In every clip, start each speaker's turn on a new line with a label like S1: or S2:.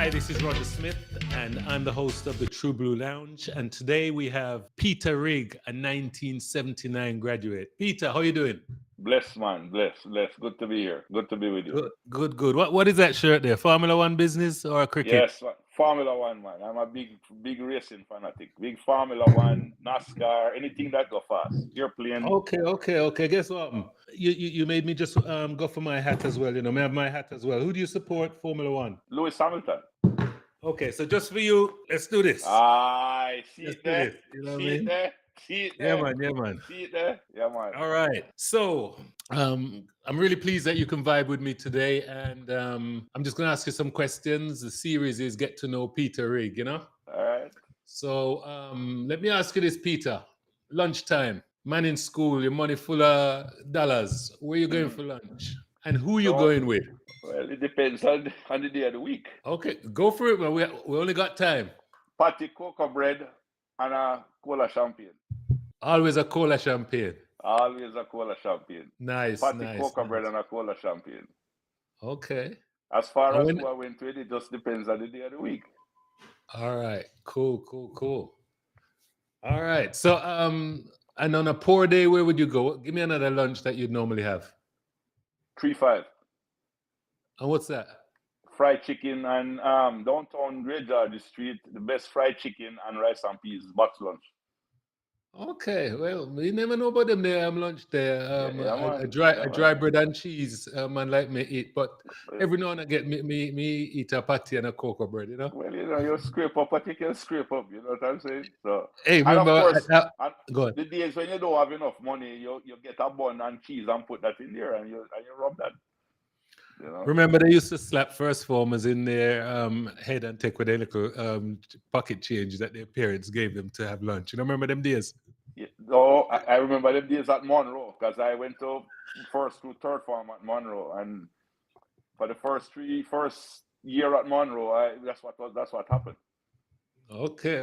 S1: Hi, this is Roger Smith, and I'm the host of the True Blue Lounge. And today we have Peter Rigg, a 1979 graduate. Peter, how you doing?
S2: Bless, man. Bless. Good to be here. Good to be with you.
S1: Good. What is that shirt there? Formula One business or cricket?
S2: Yes, man. Formula One, man. I'm a big racing fanatic. Big Formula One, NASCAR, anything that go fast. Airplane.
S1: Okay. Guess what? You made me just go for my hat as well. You know, I have my hat as well. Who do you support, Formula One?
S2: Lewis Hamilton.
S1: Okay, so just for you, let's do this.
S2: I see
S1: Let's
S2: it
S1: do
S2: there.
S1: this. You know what I
S2: See it
S1: mean?
S2: there. See it
S1: Yeah,
S2: there.
S1: man.
S2: See it there. Yeah, man.
S1: All right. So I'm really pleased that you can vibe with me today. And I'm just going to ask you some questions. The series is Get to Know Peter Rigg, you know?
S2: All right.
S1: So let me ask you this, Peter. Lunchtime, man in school, your money full of dollars. Where you going for lunch? And who you
S2: So,
S1: going with?
S2: well, it depends on the day of the week.
S1: Okay, go for it, man. We only got time.
S2: Patty, cocoa bread, and a cola champagne.
S1: Always a cola champagne.
S2: Always a cola champagne.
S1: Nice.
S2: Patty, cocoa bread, and a cola champagne.
S1: Okay.
S2: As far
S1: And
S2: as
S1: when,
S2: who I went with, it just depends on the day of the week.
S1: all right. Cool. All right. So and on a poor day, where would you go? Give me another lunch that you'd normally have.
S2: 3-5.
S1: And what's that?
S2: Fried chicken and downtown Great George Street, the best fried chicken and rice and peas, box lunch.
S1: Okay, well, you never know about them there. Lunch there.
S2: Yeah,
S1: A
S2: man.
S1: dry
S2: Yeah,
S1: a
S2: man.
S1: dry bread and cheese. Man, like me eat, but
S2: Well,
S1: every now and again, me eat a patty and a cocoa bread. You know.
S2: well, you scrape up what you can scrape up, you know what I'm saying? So,
S1: Hey,
S2: and of
S1: remember?
S2: course, and
S1: Go on.
S2: the days when you don't have enough money, you get a bun and cheese and put that in there and you rub that, you know.
S1: Remember, they used to slap first formers in their head and take with their little pocket change that their parents gave them to have lunch. You know, remember them days?
S2: Yeah, no, I remember them days at Monroe because I went to first through third form at Monroe, and for the first year at Monroe, that's what happened.
S1: Okay,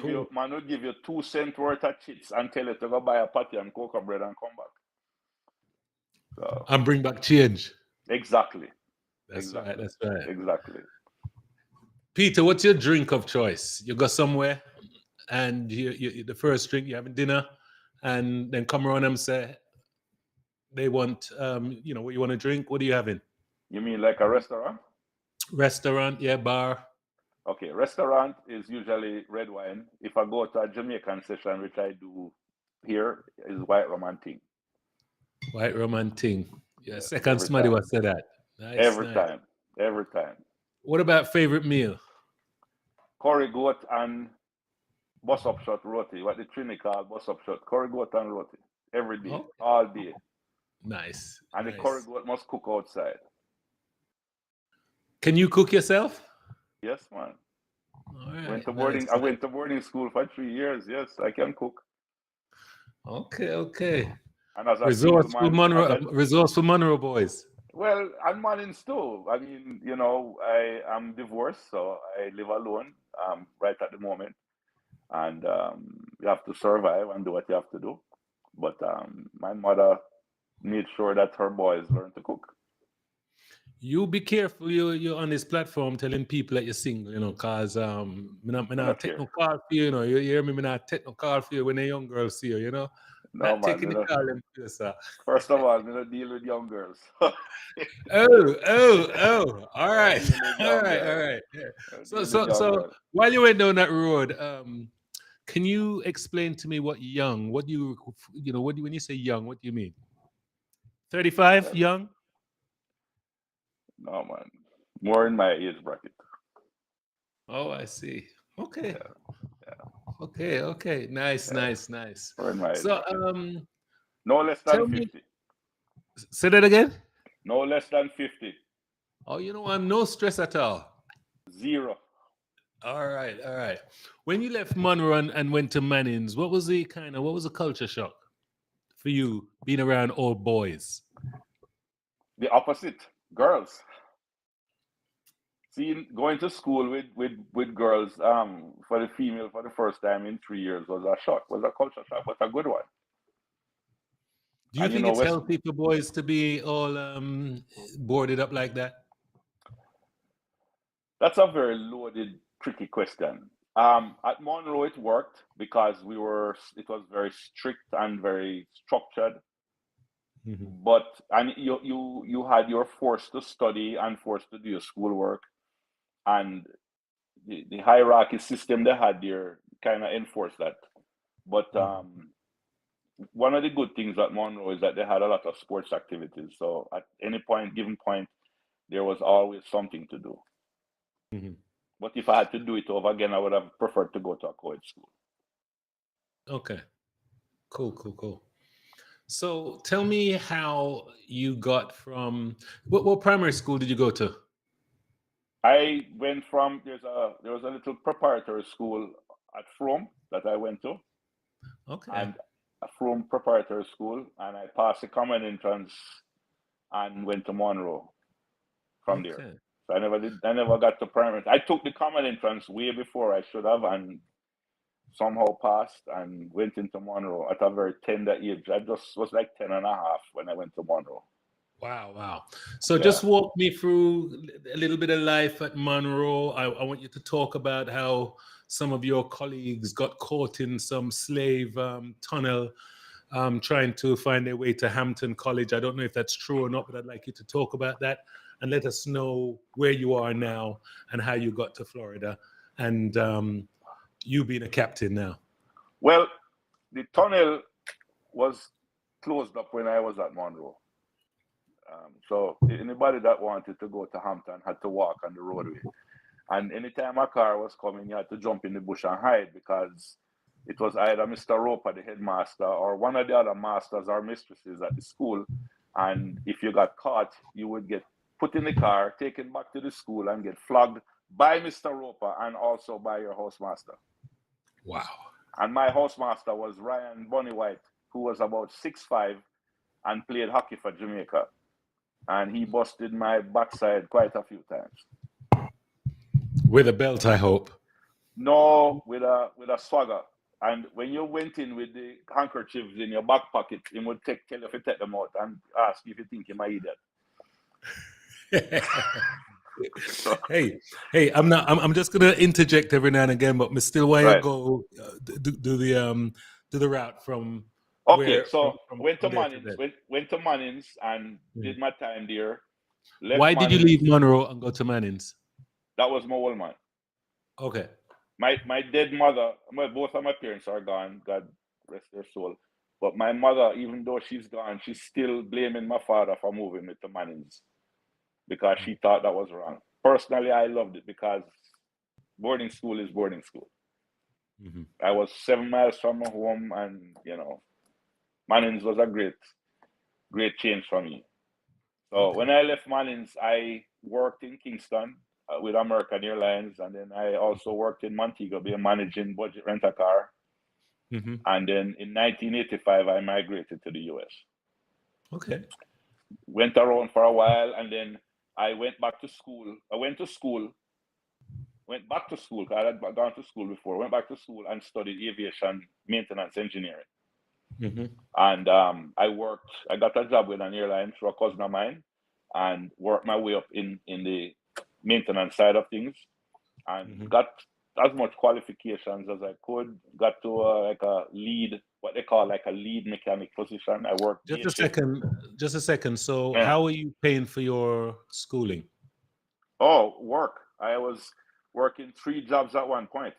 S1: cool.
S2: Man would give you 2 cents worth of chips and tell you to go buy a patty and cocoa bread and come back. So
S1: And bring back change.
S2: exactly.
S1: That's right.
S2: Exactly.
S1: Peter, what's your drink of choice? You go somewhere and you the first drink, you having dinner, and then come around and say they want what you want to drink. What are you having?
S2: You mean like a restaurant?
S1: Restaurant, yeah, bar.
S2: Okay, restaurant is usually red wine. If I go to a Jamaican session, which I do here, is white rum and thing.
S1: White rum and ting. Yeah,
S2: Yes,
S1: second
S2: every
S1: somebody
S2: time.
S1: was said that. Nice.
S2: Every time. Every time.
S1: What about favorite meal?
S2: Curry goat and bus up shot roti. What the Trini call bus up shot. Curry goat and roti. Every day.
S1: Oh,
S2: All day.
S1: nice.
S2: And the curry goat must cook outside.
S1: Can you cook yourself?
S2: Yes, man.
S1: All right.
S2: I went to boarding school for 3 years. Yes, I can cook.
S1: Okay.
S2: And as a
S1: Resourceful
S2: man,
S1: Monroe boys.
S2: well, and Mannings too. I mean, I am divorced, so I live alone right at the moment. And you have to survive and do what you have to do. But my mother made sure that her boys learn to cook.
S1: You be careful. You're on this platform telling people that you're single, cause me
S2: I'm
S1: not
S2: not
S1: take
S2: here.
S1: no call for you, You hear me? Me not take no call for you when a young girl see you,
S2: No,
S1: Not
S2: man.
S1: taking the call them for you, sir.
S2: First of all, I don't deal with young girls.
S1: All
S2: I
S1: right,
S2: deal with
S1: all
S2: young
S1: right, all
S2: girls.
S1: right. Yeah.
S2: I
S1: So,
S2: deal with
S1: so,
S2: young
S1: so,
S2: girls.
S1: while you went down that road, can you explain to me what when you say young, what do you mean? 35,
S2: Well,
S1: young?
S2: no, man. More in my age bracket.
S1: Oh, I see. Okay,
S2: Yeah, yeah,
S1: okay. Nice.
S2: yeah. More in my age
S1: So,
S2: bracket. No less than
S1: tell me,
S2: 50.
S1: say that again.
S2: No less than 50.
S1: Oh, I'm no stress at all.
S2: 0.
S1: All right. When you left Monroe and went to Mannings, what was the culture shock for you being around old boys?
S2: The opposite. Girls. Going to school with girls for the female for the first time in 3 years was a shock, was a culture shock, but a good one.
S1: Do you
S2: And
S1: think it's
S2: West,
S1: healthy for boys to be all boarded up like that?
S2: That's a very loaded, tricky question. At Monroe, it worked because it was very strict and very structured.
S1: Mhm.
S2: But and you had your forced to study and forced to do your schoolwork, and the hierarchy system they had there kind of enforced that. But
S1: Mhm.
S2: one of the good things at Monroe is that they had a lot of sports activities. So at any given point, there was always something to do.
S1: Mhm.
S2: But if I had to do it over again, I would have preferred to go to a co-ed school.
S1: Okay. Cool. Cool. Cool. So tell me how you got from what primary school did you go to?
S2: I went from there was a little preparatory school at Frome that I went to,
S1: Okay.
S2: and a Frome preparatory school, and I passed the common entrance and went to Monroe from there.
S1: Okay.
S2: So I never got to primary. I took the common entrance way before I should have, and somehow passed and went into Monroe at a very tender age. I just was like 10 and a half when I went to Monroe.
S1: Wow, wow. So
S2: Yeah.
S1: just walk me through a little bit of life at Monroe. I want you to talk about how some of your colleagues got caught in some slave tunnel trying to find their way to Hampton College. I don't know if that's true or not, but I'd like you to talk about that and let us know where you are now and how you got to Florida and you being a captain now.
S2: Well, the tunnel was closed up when I was at Monroe. So anybody that wanted to go to Hampton had to walk on the roadway. And anytime a car was coming, you had to jump in the bush and hide because it was either Mr. Roper, the headmaster, or one of the other masters or mistresses at the school. And if you got caught, you would get put in the car, taken back to the school, and get flogged by Mr. Roper and also by your housemaster.
S1: Wow.
S2: And my housemaster was Ryan Bonnie White, who was about 6'5" and played hockey for Jamaica. And he busted my backside quite a few times.
S1: With a belt, I hope.
S2: No, with a swagger. And when you went in with the handkerchiefs in your back pocket, he would tell you if you take them out and ask if you think you're my idiot. So,
S1: I'm just gonna interject every now and again, but me still want to
S2: right.
S1: go do the route from
S2: Okay,
S1: where
S2: so went to
S1: from there to
S2: Mannings,
S1: there.
S2: went to Mannings and
S1: Mm.
S2: did my time there. Left
S1: Why did you
S2: Mannings.
S1: leave Monroe and go to Mannings?
S2: That was my old man.
S1: Okay.
S2: My dead mother, both of my parents are gone, God rest their soul. But my mother, even though she's gone, she's still blaming my father for moving me to Mannings because she thought that was wrong. Personally, I loved it because boarding school is boarding school.
S1: Mm-hmm.
S2: I was 7 miles from my home, and Mannings was a great change for me. So
S1: Okay.
S2: when I left Mannings, I worked in Kingston with American Airlines, and then I also worked in Montego Bay managing budget rent a car.
S1: Mm-hmm.
S2: And then in 1985, I migrated to the US.
S1: Okay.
S2: Went around for a while, and then I went back to school. I went to school, went back to school, because I had gone to school before, went back to school and studied aviation maintenance engineering.
S1: Mm-hmm.
S2: And I got a job with an airline through a cousin of mine and worked my way up in the maintenance side of things and
S1: Mm-hmm.
S2: got as much qualifications as I could. Got to like a lead, what they call like a lead mechanic position. I worked day
S1: Just a
S2: shift.
S1: second. Just a second. So,
S2: Yeah.
S1: how are you paying for your schooling?
S2: Oh, work. I was working 3 jobs at one point.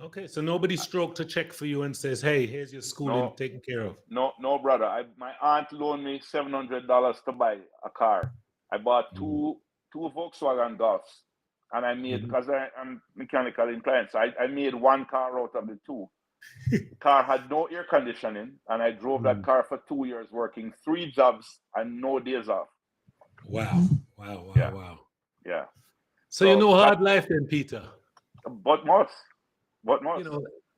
S1: Okay. So nobody stroked a check for you and says, "Hey, here's your schooling
S2: No,
S1: taken care of."
S2: no, brother. My aunt loaned me $700 to buy a car. I bought
S1: Mm-hmm.
S2: two Volkswagen Golfs, and I made
S1: Mm-hmm.
S2: because I'm mechanically inclined, so I made one car out of the two. The car had no air conditioning, and I drove that car for 2 years, working 3 jobs and no days off.
S1: Wow. Wow. Wow.
S2: Yeah,
S1: Wow.
S2: yeah.
S1: So you
S2: So
S1: know
S2: that,
S1: hard life then, Peter.
S2: but most, but
S1: You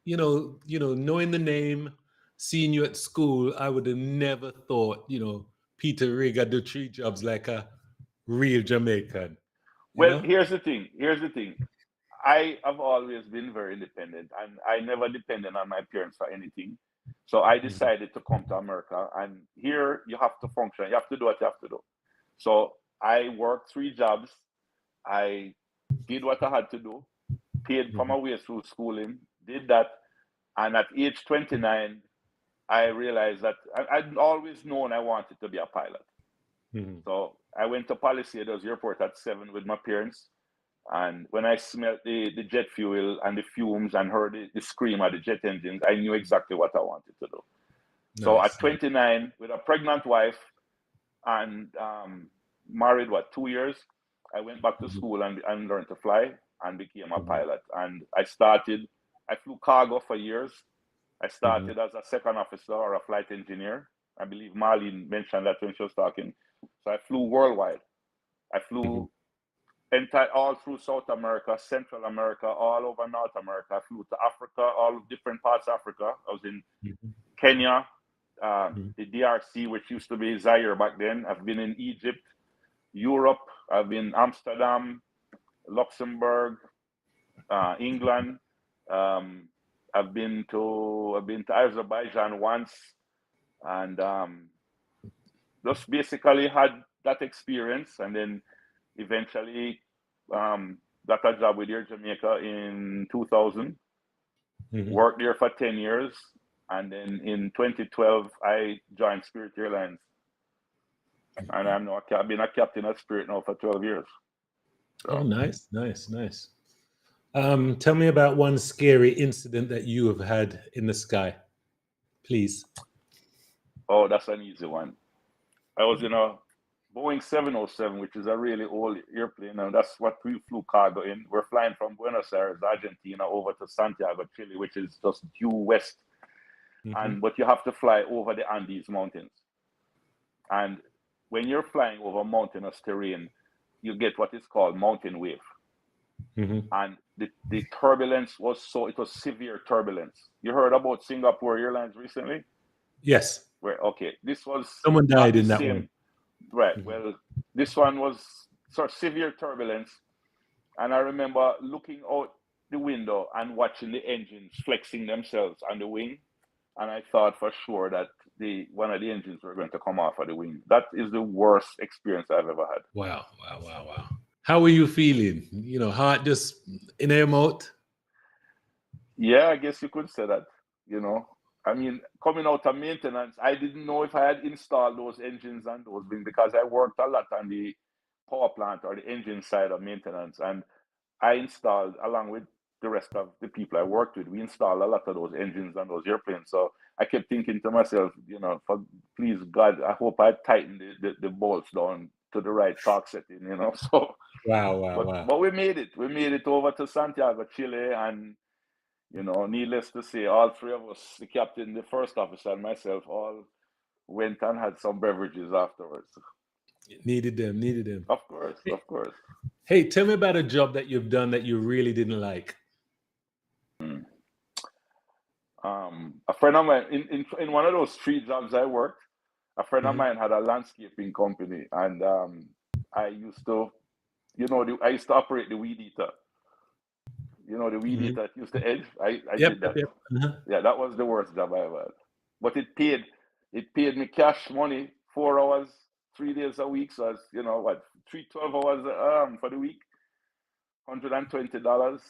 S2: most.
S1: know, knowing the name, seeing you at school, I would have never thought, Peter Rigg had do 3 jobs like a real Jamaican, you
S2: Well,
S1: know?
S2: here's the thing. Here's the thing. I have always been very independent, and I never depended on my parents for anything. So I
S1: Mhm.
S2: decided to come to America, and here you have to function. You have to do what you have to do. So I worked 3 jobs. I did what I had to do, paid for my way through schooling, did that, and at age 29, I realized that I'd always known I wanted to be a pilot.
S1: Mhm.
S2: So I went to Palisades Airport at 7 with my parents. And when I smelled the jet fuel and the fumes and heard the scream of the jet engines, I knew exactly what I wanted to do. So
S1: Nice.
S2: at 29, with a pregnant wife and married, 2 years, I went back to school and learned to fly and became a pilot. And I flew cargo for years. I started as a second officer or a flight engineer. I believe Marlene mentioned that when she was talking. So I flew worldwide. I flew all through South America, Central America, all over North America. I flew to Africa, all different parts of Africa. I was in Kenya, the DRC, which used to be Zaire back then. I've been in Egypt, Europe. I've been Amsterdam, Luxembourg, England. I've been to Azerbaijan once, and just basically had that experience, and then eventually got a job with Air Jamaica in 2000. Worked there for 10 years, and then in 2012 I joined Spirit Airlines, and I've been a captain at Spirit now for 12 years.
S1: Oh, nice. Tell me about one scary incident that you have had in the sky, please.
S2: Oh, that's an easy one. I was in a Boeing 707, which is a really old airplane, and that's what we flew cargo in. We're flying from Buenos Aires, Argentina, over to Santiago, Chile, which is just due west. But you have to fly over the Andes Mountains. And when you're flying over mountainous terrain, you get what is called mountain wave. And the turbulence it was severe turbulence. You heard about Singapore Airlines recently?
S1: Yes.
S2: This was
S1: Someone
S2: not
S1: died
S2: the
S1: in that
S2: same.
S1: one.
S2: Right. Well, this one was sort of severe turbulence. And I remember looking out the window and watching the engines flexing themselves on the wing. And I thought for sure that one of the engines were going to come off of the wing. That is the worst experience I've ever had.
S1: Wow. How were you feeling? Heart just in your mouth?
S2: Yeah, I guess you could say that. I mean, coming out of maintenance, I didn't know if I had installed those engines and those things because I worked a lot on the power plant or the engine side of maintenance. And I installed, along with the rest of the people I worked with, we installed a lot of those engines on those airplanes. So I kept thinking to myself, please God, I hope I tightened the bolts down to the right torque setting, So
S1: Wow.
S2: But we made it. We made it over to Santiago, Chile, and needless to say, all three of us, the captain, the first officer, and myself, all went and had some beverages afterwards.
S1: Needed them.
S2: Of course.
S1: Hey, tell me about a job that you've done that you really didn't like.
S2: A friend of mine, in one of those 3 jobs I worked, a friend of mine had a landscaping company, and I used to, I used to operate the weed eater. The weed eater that used to edge. I did that.
S1: Yep.
S2: Yeah, that was the worst job I ever had. But it paid me cash money, 4 hours, 3 days a week. So it's, 12 hours for the week, $120.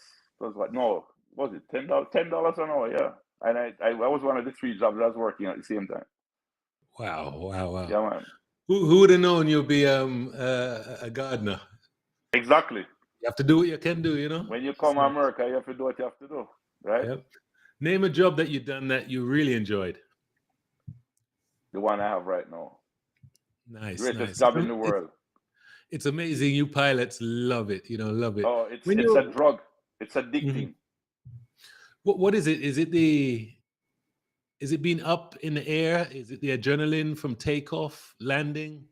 S2: Was what? No, was it $10 an hour? Yeah. And I was one of the 3 jobs I was working at the same time.
S1: Wow.
S2: Yeah, man.
S1: Who would have known you'll be a gardener?
S2: Exactly.
S1: You have to do what you can do,
S2: When you come to America, you have to do what you have to do, right?
S1: Yep. Name a job that you've done that you really enjoyed.
S2: The one I have right now.
S1: Nice.
S2: Greatest job in the world.
S1: It's amazing. You pilots love it. Love it.
S2: Oh, it's a drug. It's addicting.
S1: What is it? Is it being up in the air? Is it the adrenaline from takeoff, landing?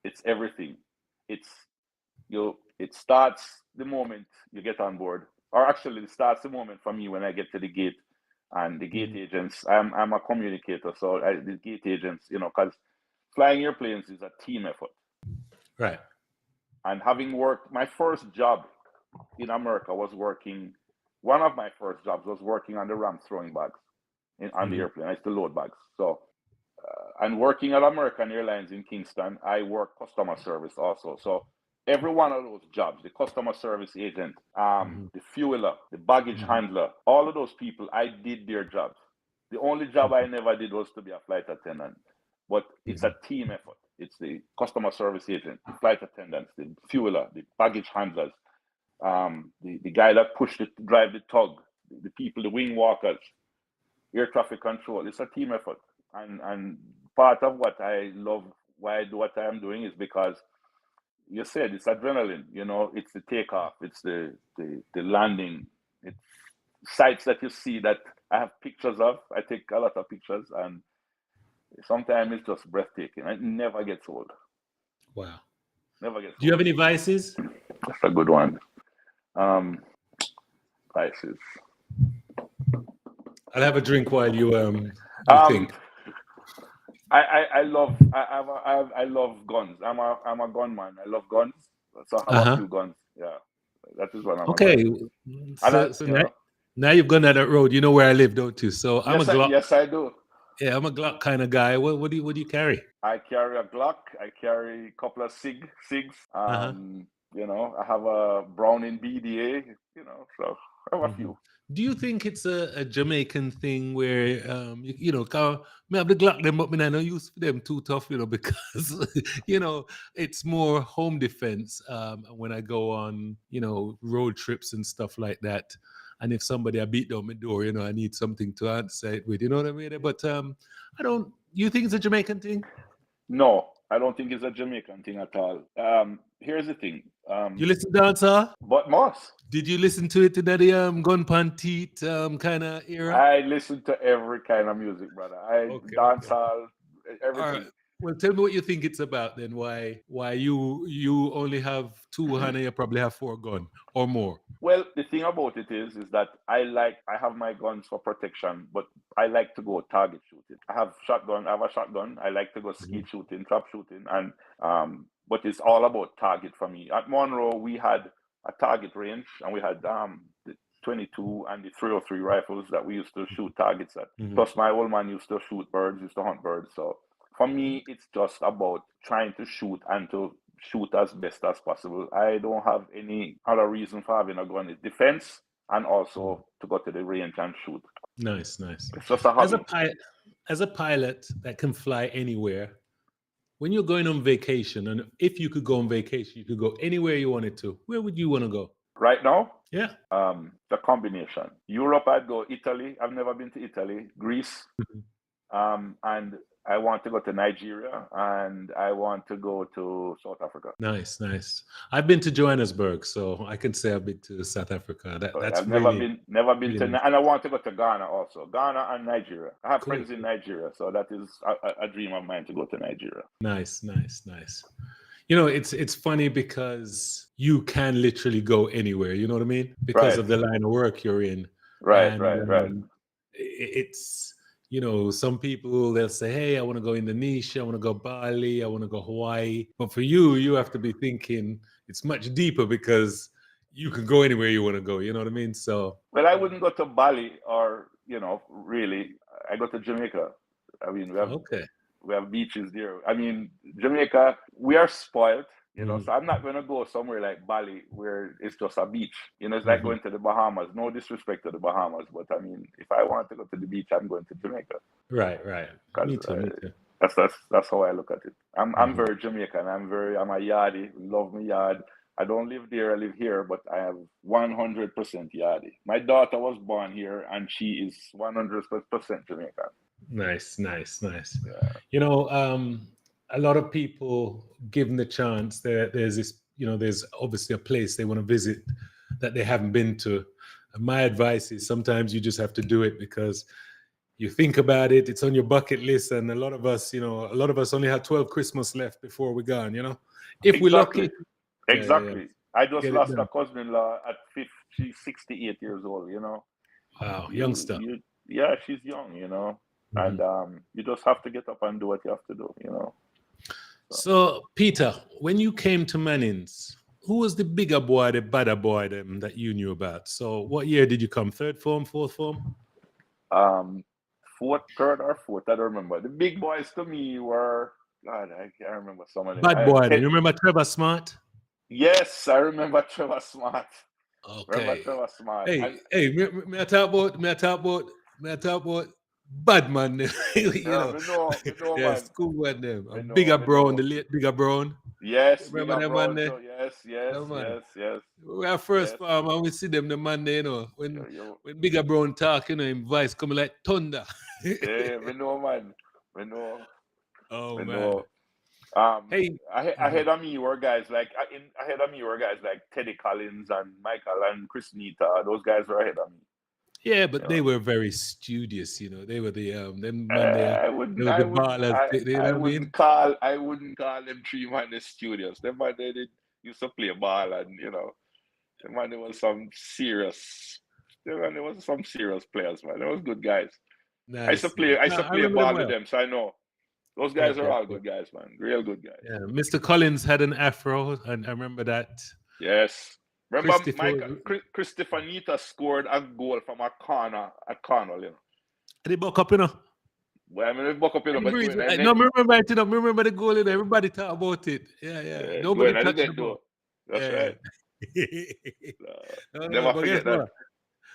S2: It's everything. It starts the moment you get on board, or actually it starts the moment for me when I get to the gate, and the gate agents. I'm a communicator, so the gate agents, because flying airplanes is a team effort.
S1: Right.
S2: And having worked, my first job in America was working. One of my first jobs was working on the ramp throwing bags on the airplane. I used to load bags. So, and working at American Airlines in Kingston, I work customer service also. So every one of those jobs, the customer service agent, the fueler, the baggage
S1: Mhm.
S2: handler, all of those people, I did their jobs. The only job I never did was to be a flight attendant. But it's a team effort. It's the customer service agent, the flight attendants, the fueler, the baggage handlers, the guy that drive the tug, the people, the wing walkers, air traffic control. It's a team effort. And part of what I love, why I do what I'm doing, is because you said it's adrenaline. It's the takeoff, it's the landing, it's sights that you see that I have pictures of. I take a lot of pictures, and sometimes it's just breathtaking. It never gets old.
S1: Wow.
S2: Never gets
S1: Do you
S2: old.
S1: have any vices?
S2: That's a good one. Vices.
S1: I'll have a drink while you think.
S2: I love guns. I'm a gunman. I love guns. So I have a few guns. Yeah, that is one of my
S1: Okay.
S2: vices.
S1: So now you've gone down that road. You know where I live, don't you? So I'm a Glock.
S2: Yes, I do.
S1: Yeah, I'm a Glock kind of guy. What do you carry?
S2: I carry a Glock. I carry a couple of SIGs. I have a Browning BDA. So I have a few.
S1: Do you think it's a Jamaican thing where me have the Glock them, but me not no use for them too tough, because it's more home defense when I go on road trips and stuff like that. And if somebody I beat down my door, I need something to answer it with. You know what I mean? But I don't. You think it's a Jamaican thing?
S2: No, I don't think it's a Jamaican thing at all. Here's the thing.
S1: You listen to dancehall?
S2: But Moss.
S1: Did you listen to it in the gun panteet kind of era?
S2: I listen to every kind of music, brother. Dancehall, everything.
S1: All right. Well, tell me what you think it's about then. Why you only have 2 and you probably have 4 guns or more?
S2: Well, the thing about it is that I have my guns for protection, but I like to go target shooting. I have a shotgun. I like to go skeet shooting, trap shooting, and but it's all about target for me. At Monroe, we had a target range, and we had the 22 and the 303 rifles that we used to shoot targets at. Plus, my old man used to hunt birds. So for me, it's just about trying to shoot and to shoot as best as possible. I don't have any other reason for having a gun. It's defense and also to go to the range and shoot.
S1: Nice.
S2: It's just a hobby.
S1: As a pilot that can fly anywhere, when you're going on vacation, and if you could go on vacation, you could go anywhere you wanted to. Where would you want to go?
S2: Right now?
S1: Yeah.
S2: The combination. Europe, I'd go Italy. I've never been to Italy. Greece. And I want to go to Nigeria, and I want to go to South Africa.
S1: Nice. I've been to Johannesburg, so I can say I've been to South Africa. That's
S2: I've never been to, and I want to go to Ghana also. Ghana and Nigeria. I have friends in Nigeria, so that is a dream of mine to go to Nigeria.
S1: Nice. It's funny because you can literally go anywhere. You know what I mean? Because of the line of work you're in.
S2: Right.
S1: It's some people, they'll say, hey, I want to go Indonesia, I want to go Bali, I want to go Hawaii. But for you have to be thinking it's much deeper because you can go anywhere you want to go. You know what I mean? So.
S2: Well, I wouldn't go to Bali or, really, I go to Jamaica. I mean, we have beaches there. I mean, Jamaica, we are spoiled. So I'm not going to go somewhere like Bali where it's just a beach. It's like going to the Bahamas. No disrespect to the Bahamas, but I mean, if I want to go to the beach, I'm going to Jamaica.
S1: Right. Me too.
S2: That's how I look at it. I'm very Jamaican. I'm a yardie. Love my yard. I don't live there. I live here, but I have 100% yardie. My daughter was born here, and she is 100% Jamaican.
S1: Nice. Yeah. A lot of people, given the chance, there's this, there's obviously a place they want to visit that they haven't been to. And my advice is sometimes you just have to do it because you think about it, it's on your bucket list. And a lot of us only have 12 Christmas left before we're gone, If we're lucky.
S2: Exactly. Yeah. I just lost a cousin-in-law at 68 years old,
S1: Wow, youngster.
S2: Yeah, she's young, and you just have to get up and do what you have to do,
S1: So, Peter, when you came to Mannings, who was the bigger boy, the badder boy that you knew about? So what year did you come? 3rd form, 4th form?
S2: 3rd or 4th, I don't remember. The big boys to me were, God, I can't remember some of them.
S1: Bad boy, you remember Trevor Smart?
S2: Yes, I remember Trevor Smart. Remember
S1: Okay.
S2: Trevor Smart.
S1: Hey,
S2: And
S1: hey, me I talk about, bad man, you know.
S2: me know,
S1: Yeah,
S2: man.
S1: school one them.
S2: Me know,
S1: Bigger
S2: me
S1: Brown, the
S2: know.
S1: late Bigger Brown.
S2: Yes,
S1: Remember
S2: bigger
S1: them man
S2: brown
S1: there?
S2: too. Yes, yes,
S1: Yeah, man.
S2: yes, yes,
S1: We are first
S2: yes.
S1: farm and we see them the man there, you know.
S2: You, you,
S1: When Bigger Brown talk, you know, him voice coming like thunder.
S2: yeah, me know, man. Me know,
S1: Oh
S2: me
S1: man.
S2: know. Um,
S1: Hey.
S2: ahead of me were guys like ahead of me were guys like Teddy Collins and Michael and Chris Nita. Those guys were ahead of me.
S1: Yeah,
S2: You
S1: but they
S2: know,
S1: were very studious, you know. They were the them man there. They were
S2: I
S1: the
S2: wouldn't,
S1: ballers, you know what I mean?
S2: I wouldn't call them three man the studios. Them man they did used to play ball and them man there was some serious. Them man there was some serious players, man. They was good guys.
S1: Nice, nice.
S2: I used
S1: No,
S2: to
S1: I
S2: play
S1: remember them
S2: ball with
S1: well.
S2: them, so I know those guys
S1: Yep,
S2: are
S1: yep,
S2: all
S1: yep.
S2: good guys, man. Real good guys.
S1: Yeah, Mr. Collins had an afro, and I remember that.
S2: Yes. Remember,
S1: Christopher,
S2: Christopher Nita scored a goal from a corner at Cornwall,
S1: they buck up, you know.
S2: Well, I mean, we buck up,
S1: And
S2: but
S1: breeze,
S2: going and
S1: no,
S2: net,
S1: me remember it, you know. Me remember the goal, you know. Everybody talk about it. Yeah, yeah. Nobody
S2: going at the
S1: touched the
S2: net,
S1: ball.
S2: though. That's
S1: Yeah,
S2: right.
S1: yeah. No, no,
S2: Never
S1: but guess
S2: forget that.
S1: what?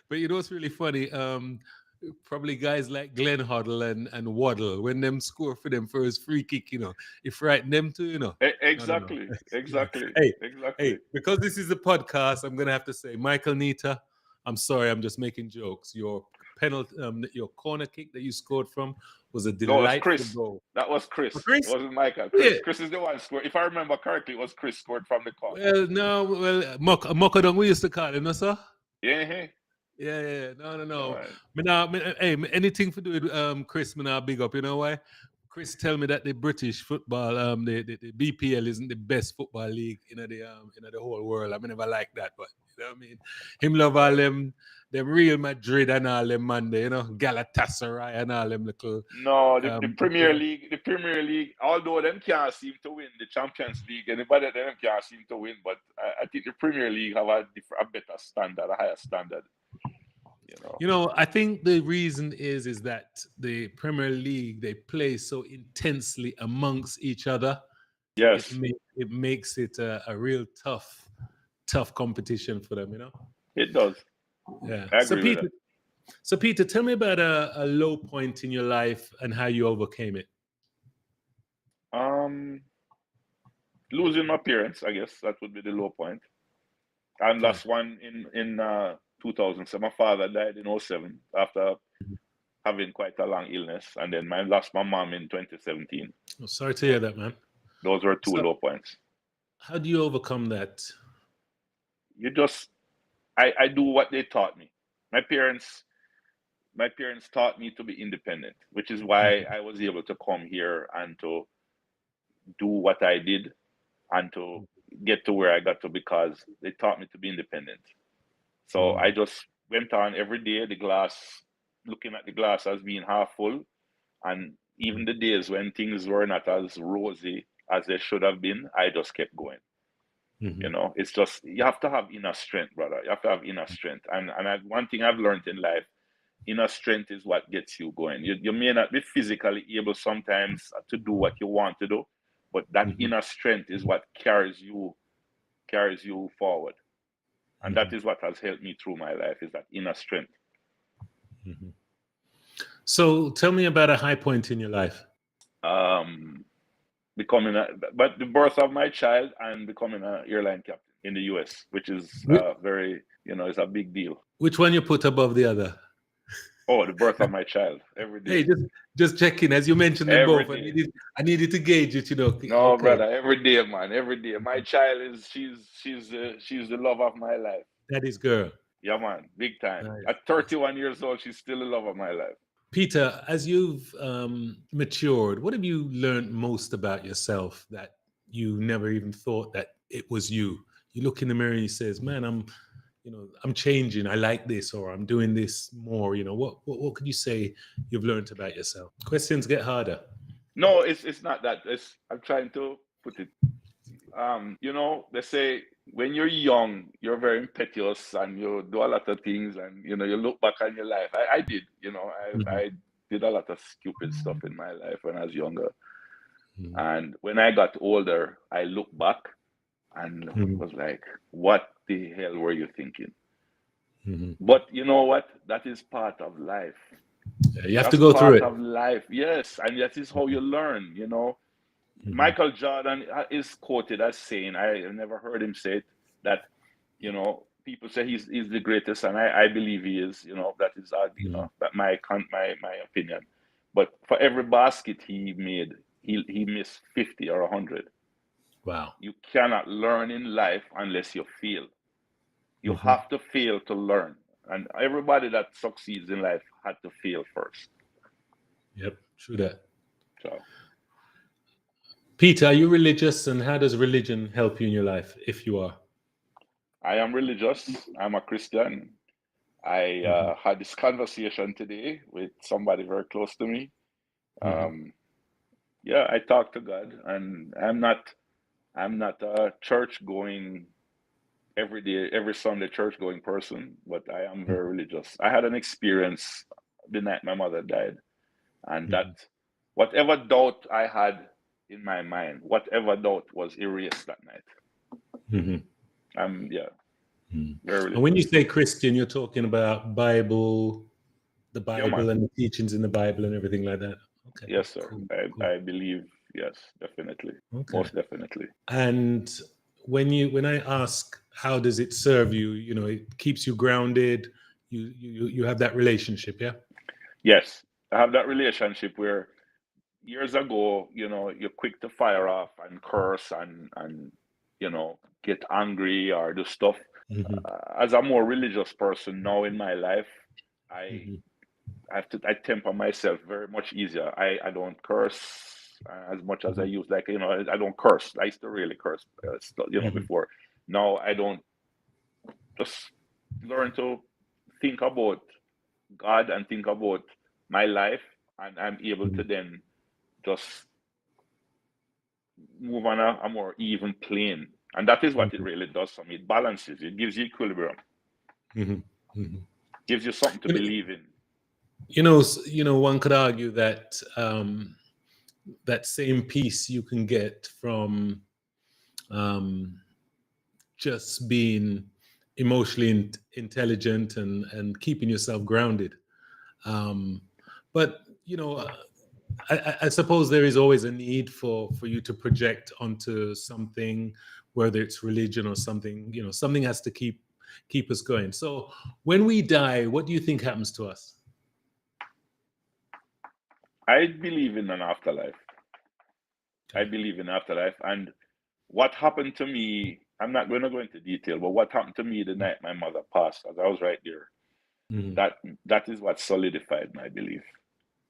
S1: But you know what's really funny? Probably guys like Glenn Hoddle and Waddle, when them score for them first free kick, you know, it frighten them too, you know. No, no, no.
S2: Exactly. Exactly.
S1: Hey,
S2: Exactly.
S1: hey, because this is a podcast, I'm gonna have to say, Michael Nita, I'm sorry, I'm just making jokes. Your penalty, your corner kick that you scored from was a
S2: No, it was
S1: delightful
S2: Chris.
S1: goal.
S2: That was
S1: For
S2: Chris. It
S1: Chris?
S2: wasn't Michael.
S1: Yeah.
S2: Chris is the one scored. If I remember correctly, it was Chris scored from the corner.
S1: Well, no, well, Mokadong, we used to call him, no, sir?
S2: Yeah, hey.
S1: Yeah, yeah, no, no,
S2: Yeah,
S1: no.
S2: man.
S1: Hey, anything to do with Chris, me now big up. You know why? Chris tell me that the British football, the BPL isn't the best football league in the whole world. I never like that, but you know what I mean. Him love all
S2: Right.
S1: them Real Madrid and all them man, there, you know, Galatasaray and all them little
S2: No, the Premier
S1: little.
S2: League, although them can't seem to win the Champions League, anybody them can't seem to win, but I think the Premier League have a better standard, a higher standard, you know.
S1: You know, I think the reason is that the Premier League they play so intensely amongst each other.
S2: Yes,
S1: It makes it a real tough competition for them. You know.
S2: it does.
S1: Yeah.
S2: I agree with that.
S1: So Peter, tell me about a low point in your life and how you overcame it.
S2: Um, Losing my parents, I guess that would be the low point. And
S1: Okay.
S2: last one in 2000. So my father died in '07 after having quite a long illness, and then I lost my mom in 2017.
S1: Oh, sorry to hear that, man.
S2: Those were two
S1: So
S2: low points.
S1: how do you overcome that?
S2: You just, I do what they taught me. My parents my parents taught me to be independent, which is why I was able to come here and to do what I did and to get to where I got to because they taught me to be independent. So I
S1: Mm,
S2: just went on every day, looking at the glass as being half full. And even
S1: mm,
S2: the days when things were not as rosy as they should have been, I just kept going.
S1: mhm,
S2: It's just, you have to have inner strength, brother. You have to have inner strength. One thing I've learned in life, inner strength is what gets you going. You may not be physically able sometimes to do what you want to do, but that
S1: mhm,
S2: inner strength is what carries you forward. And that
S1: mhm,
S2: is what has helped me through my life is that inner strength.
S1: mhm. So tell me about a high point in your life.
S2: Um, but the birth of my child and becoming an airline captain in the US, which is
S1: Whi-
S2: very, it's a big deal.
S1: Which one you put above the other?
S2: Oh, the birth of my child every day.
S1: Hey, just checking. As you mentioned them
S2: Every
S1: both,
S2: day.
S1: I needed to gauge it. You know.
S2: No,
S1: Okay,
S2: brother, every day, man, every day. My child is she's the love of my life.
S1: that is girl.
S2: Yeah, man, big time.
S1: Nice,
S2: At
S1: nice.
S2: 31 years old, she's still the love of my life.
S1: Peter, as you've matured, what have you learned most about yourself that you never even thought that it was you? You look in the mirror and you says, "Man, I'm changing. I like this, or I'm doing this more." You know, what could you say you've learned about yourself? Questions get harder.
S2: No, it's not that. I'm trying to put it. They say when you're young, you're very impetuous and you do a lot of things, and you look back on your life. I did.
S1: Mhm,
S2: I did a lot of stupid stuff in my life when I was younger.
S1: mhm,
S2: And when I got older, I look back and
S1: Mhm.
S2: was like, what the hell were you thinking?
S1: Mhm.
S2: But you know what? That is part of life.
S1: Yeah, you have to
S2: That's
S1: go through
S2: part
S1: it.
S2: of life. Yes. And that is how you learn,
S1: Mhm.
S2: Michael Jordan is quoted as saying, I never heard him say it, that, people say he's the greatest, and I believe he is, that is,
S1: Mhm.
S2: that my opinion. But for every basket he made, he missed 50 or 100.
S1: Wow.
S2: You cannot learn in life unless you fail. You
S1: Mhm.
S2: have to fail to learn. And everybody that succeeds in life had to fail first.
S1: Yep, true that.
S2: So
S1: Peter, are you religious, and how does religion help you in your life, if you are?
S2: I am religious. I'm a Christian. I
S1: Mhm.
S2: had this conversation today with somebody very close to me.
S1: Mhm.
S2: Um, yeah, I talk to God, and I'm not a church going every day, every Sunday church going person, but I am very religious. I had an experience the night my mother died, and that
S1: Mhm.
S2: whatever doubt I had in my mind, whatever doubt was erased that night.
S1: Mhm.
S2: I'm yeah,
S1: Mhm.
S2: very
S1: And when you
S2: religious.
S1: say Christian, you're talking about Bible, the
S2: Yeah,
S1: Bible,
S2: man.
S1: and the teachings in the Bible, and everything like that. Okay,
S2: Yes, sir.
S1: cool, cool.
S2: I believe yes, definitely,
S1: Okay.
S2: most definitely.
S1: And when I ask how does it serve you, it keeps you grounded. You have that relationship, yeah.
S2: Yes, I have that relationship where years ago, you're quick to fire off and curse and get angry or do stuff.
S1: Hmm.
S2: As a more religious person now in my life, I
S1: Hmm.
S2: I temper myself very much easier. I don't curse as much as I
S1: Hmm.
S2: used. Like I don't curse. I used to really curse,
S1: Hmm.
S2: before. Now I don't. Just learn to think about God and think about my life, and I'm able to then just move on a more even plane. And that is what it really does for me. It balances, it gives you equilibrium,
S1: Hmm. Hmm.
S2: gives you something to
S1: You know,
S2: believe in.
S1: one could argue that that same peace you can get from um, just being emotionally intelligent and keeping yourself grounded. Um, but I suppose there is always a need for you to project onto something, whether it's religion or something. Something has to keep us going. So when we die, what do you think happens to us?
S2: I believe in an afterlife. I
S1: Okay.
S2: believe in afterlife. And what happened to me, I'm not going to go into detail, but what happened to me the night my mother passed, as I was right there,
S1: Hmm.
S2: that that is what solidified my belief.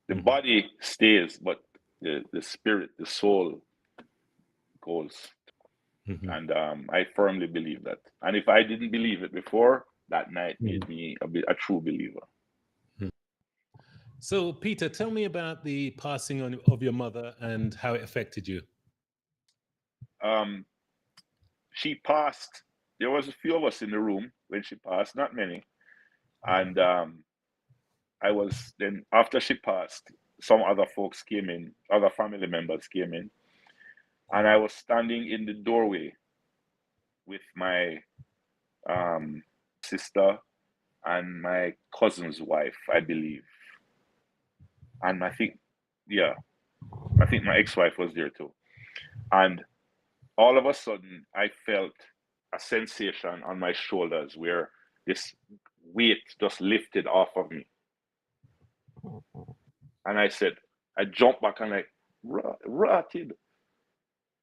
S2: The
S1: Hmm.
S2: body stays, but the spirit, the soul goes.
S1: Hmm.
S2: And I firmly believe that. And if I didn't believe it before, that night
S1: Hmm.
S2: made me a true believer.
S1: So, Peter, tell me about the passing of your mother and how it affected you.
S2: Um, she passed. There was a few of us in the room when she passed, not many. And I was then after she passed, some other folks came in, other family members came in, and I was standing in the doorway with my sister and my cousin's wife, I believe, and yeah, I think my ex-wife was there too. And all of a sudden, I felt a sensation on my shoulders where this weight just lifted off of me. And I jumped back and like, rotted.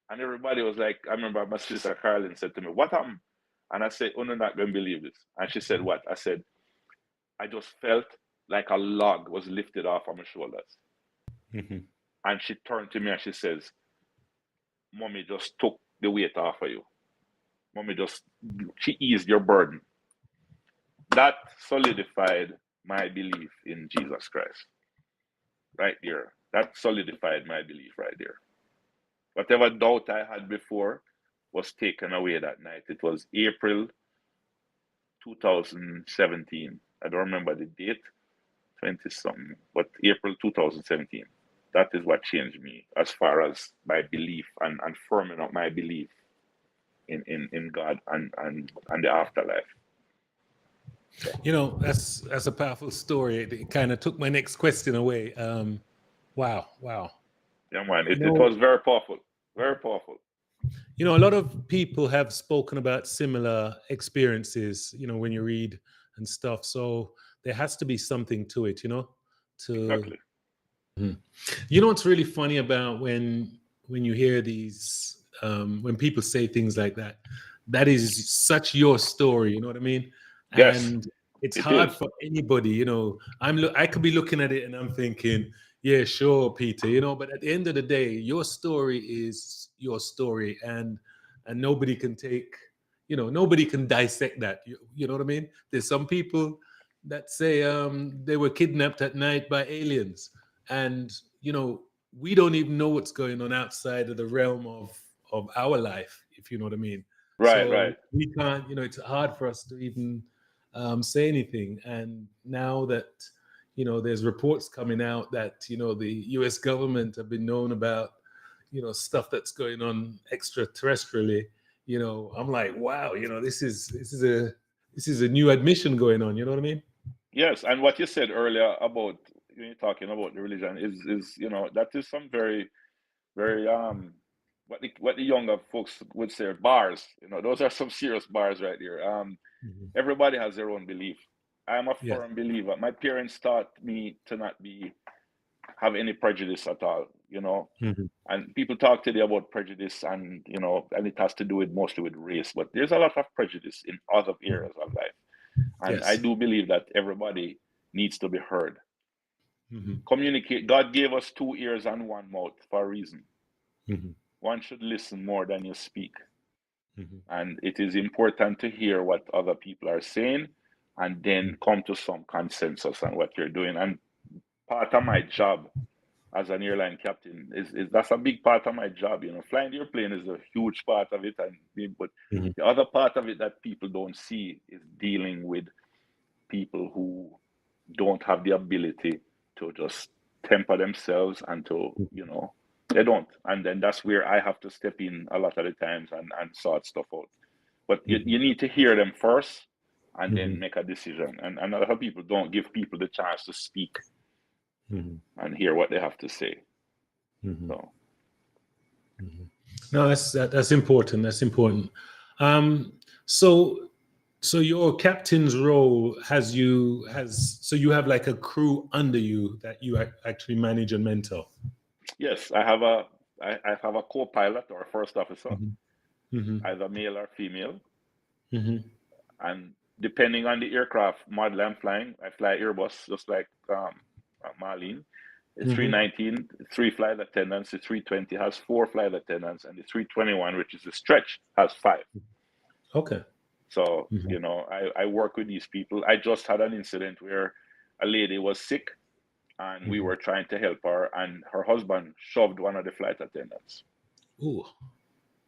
S2: And everybody was like, I remember my sister Carolyn said to me, what happened? And I said, oh, no, not going to believe this. And she said, what? I said, I just felt like a log was lifted off of my shoulders.
S1: Hmm.
S2: And she turned to me and she says, Mommy just took the weight off of you. Mommy just, she eased your burden. That solidified my belief in Jesus Christ right there. That solidified my belief right there. Whatever doubt I had before was taken away that night. It was April 2017. I don't remember the date, 20 something, but April 2017. That is what changed me as far as my belief and firming up my belief in God and the afterlife.
S1: You know, that's a powerful story. It kind of took my next question away. Wow, wow.
S2: Yeah, man,
S1: You
S2: it
S1: know,
S2: was very powerful, very powerful.
S1: you know, a lot of people have spoken about similar experiences. You know, when you read and stuff. So there has to be something to it. You know, to
S2: Exactly.
S1: you know what's really funny about when you hear these when people say things like that, that is such your story, you know what I mean?
S2: Yes,
S1: And it's
S2: it
S1: hard
S2: is.
S1: for anybody, you know. I could be looking at it and I'm thinking, yeah, sure, Peter, you know, but at the end of the day, your story is your story, and nobody can take, you know, nobody can dissect that. You know what I mean? There's some people that say they were kidnapped at night by aliens, and you know, we don't even know what's going on outside of the realm of our life, if you know what I mean.
S2: Right,
S1: So
S2: right.
S1: we can't, you know, it's hard for us to even say anything. And now that, you know, there's reports coming out that, you know, the US government have been known about, you know, stuff that's going on extraterrestrially, you know, I'm like, wow, you know, this is a new admission going on, you know what I mean?
S2: Yes, and what you said earlier about when you're talking about the religion is that is some very very what the younger folks would say bars. Those are some serious bars right there.
S1: Mhm.
S2: Everybody has their own belief. I'm a
S1: Yes.
S2: firm believer. My parents taught me to not have any prejudice at all.
S1: Mhm.
S2: And people talk today about prejudice, and it has to do with mostly with race, but there's a lot of prejudice in other
S1: Mhm.
S2: areas of life. And I
S1: Yes.
S2: do believe that everybody needs to be heard.
S1: Mhm.
S2: Communicate. God gave us two ears and one mouth for a reason.
S1: Mhm.
S2: One should listen more than you speak.
S1: Mhm.
S2: And it is important to hear what other people are saying and then come to some consensus on what you're doing. And part of my job as an airline captain is that's a big part of my job. Flying the airplane is a huge part of it, but
S1: Mhm.
S2: the other part of it that people don't see is dealing with people who don't have the ability to just temper themselves and to, they don't. And then that's where I have to step in a lot of the times and sort stuff out. But you
S1: Mhm.
S2: need to hear them first and then
S1: Mhm.
S2: make a decision. And a lot of people don't give people the chance to speak
S1: Mhm.
S2: and hear what they have to say.
S1: Mhm.
S2: So,
S1: Mhm. No, that's important. That's important. Um, so so your captain's role has so you have like a crew under you that you actually manage and mentor.
S2: yes, I have a co-pilot or a first officer,
S1: Mhm. Mhm.
S2: either male or female.
S1: Mhm.
S2: And depending on the aircraft model I'm flying, I fly Airbus, just like Marlene. The
S1: Mhm.
S2: 319, three flight attendants. The 320 has four flight attendants, and the 321, which is the stretch, has five.
S1: Okay.
S2: So,
S1: Mhm.
S2: I work with these people. I just had an incident where a lady was sick, and we
S1: Mhm.
S2: were trying to help her, and her husband shoved one of the flight attendants.
S1: Ooh.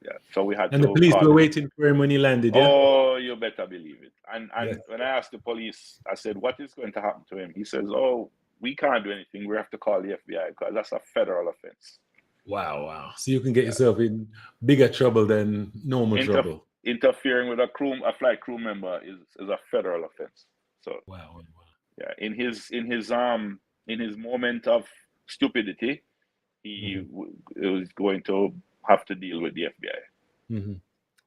S2: Yeah, so we had
S1: And the
S2: to
S1: police
S2: call
S1: were
S2: it.
S1: waiting for him when he landed, yeah?
S2: Oh, you better believe it. And
S1: Yes.
S2: and when I asked the police, I said, "What is going to happen to him?" He says, "Oh, we can't do anything. We have to call the FBI because that's a federal offense."
S1: Wow, wow. So you can get
S2: Yeah,
S1: yourself in bigger trouble than normal
S2: Inter-
S1: trouble.
S2: interfering with a flight crew member is a federal offense. So
S1: Wow, wow,
S2: yeah, in his moment of stupidity, he
S1: wow.
S2: was going to have to deal with the FBI.
S1: Hmm.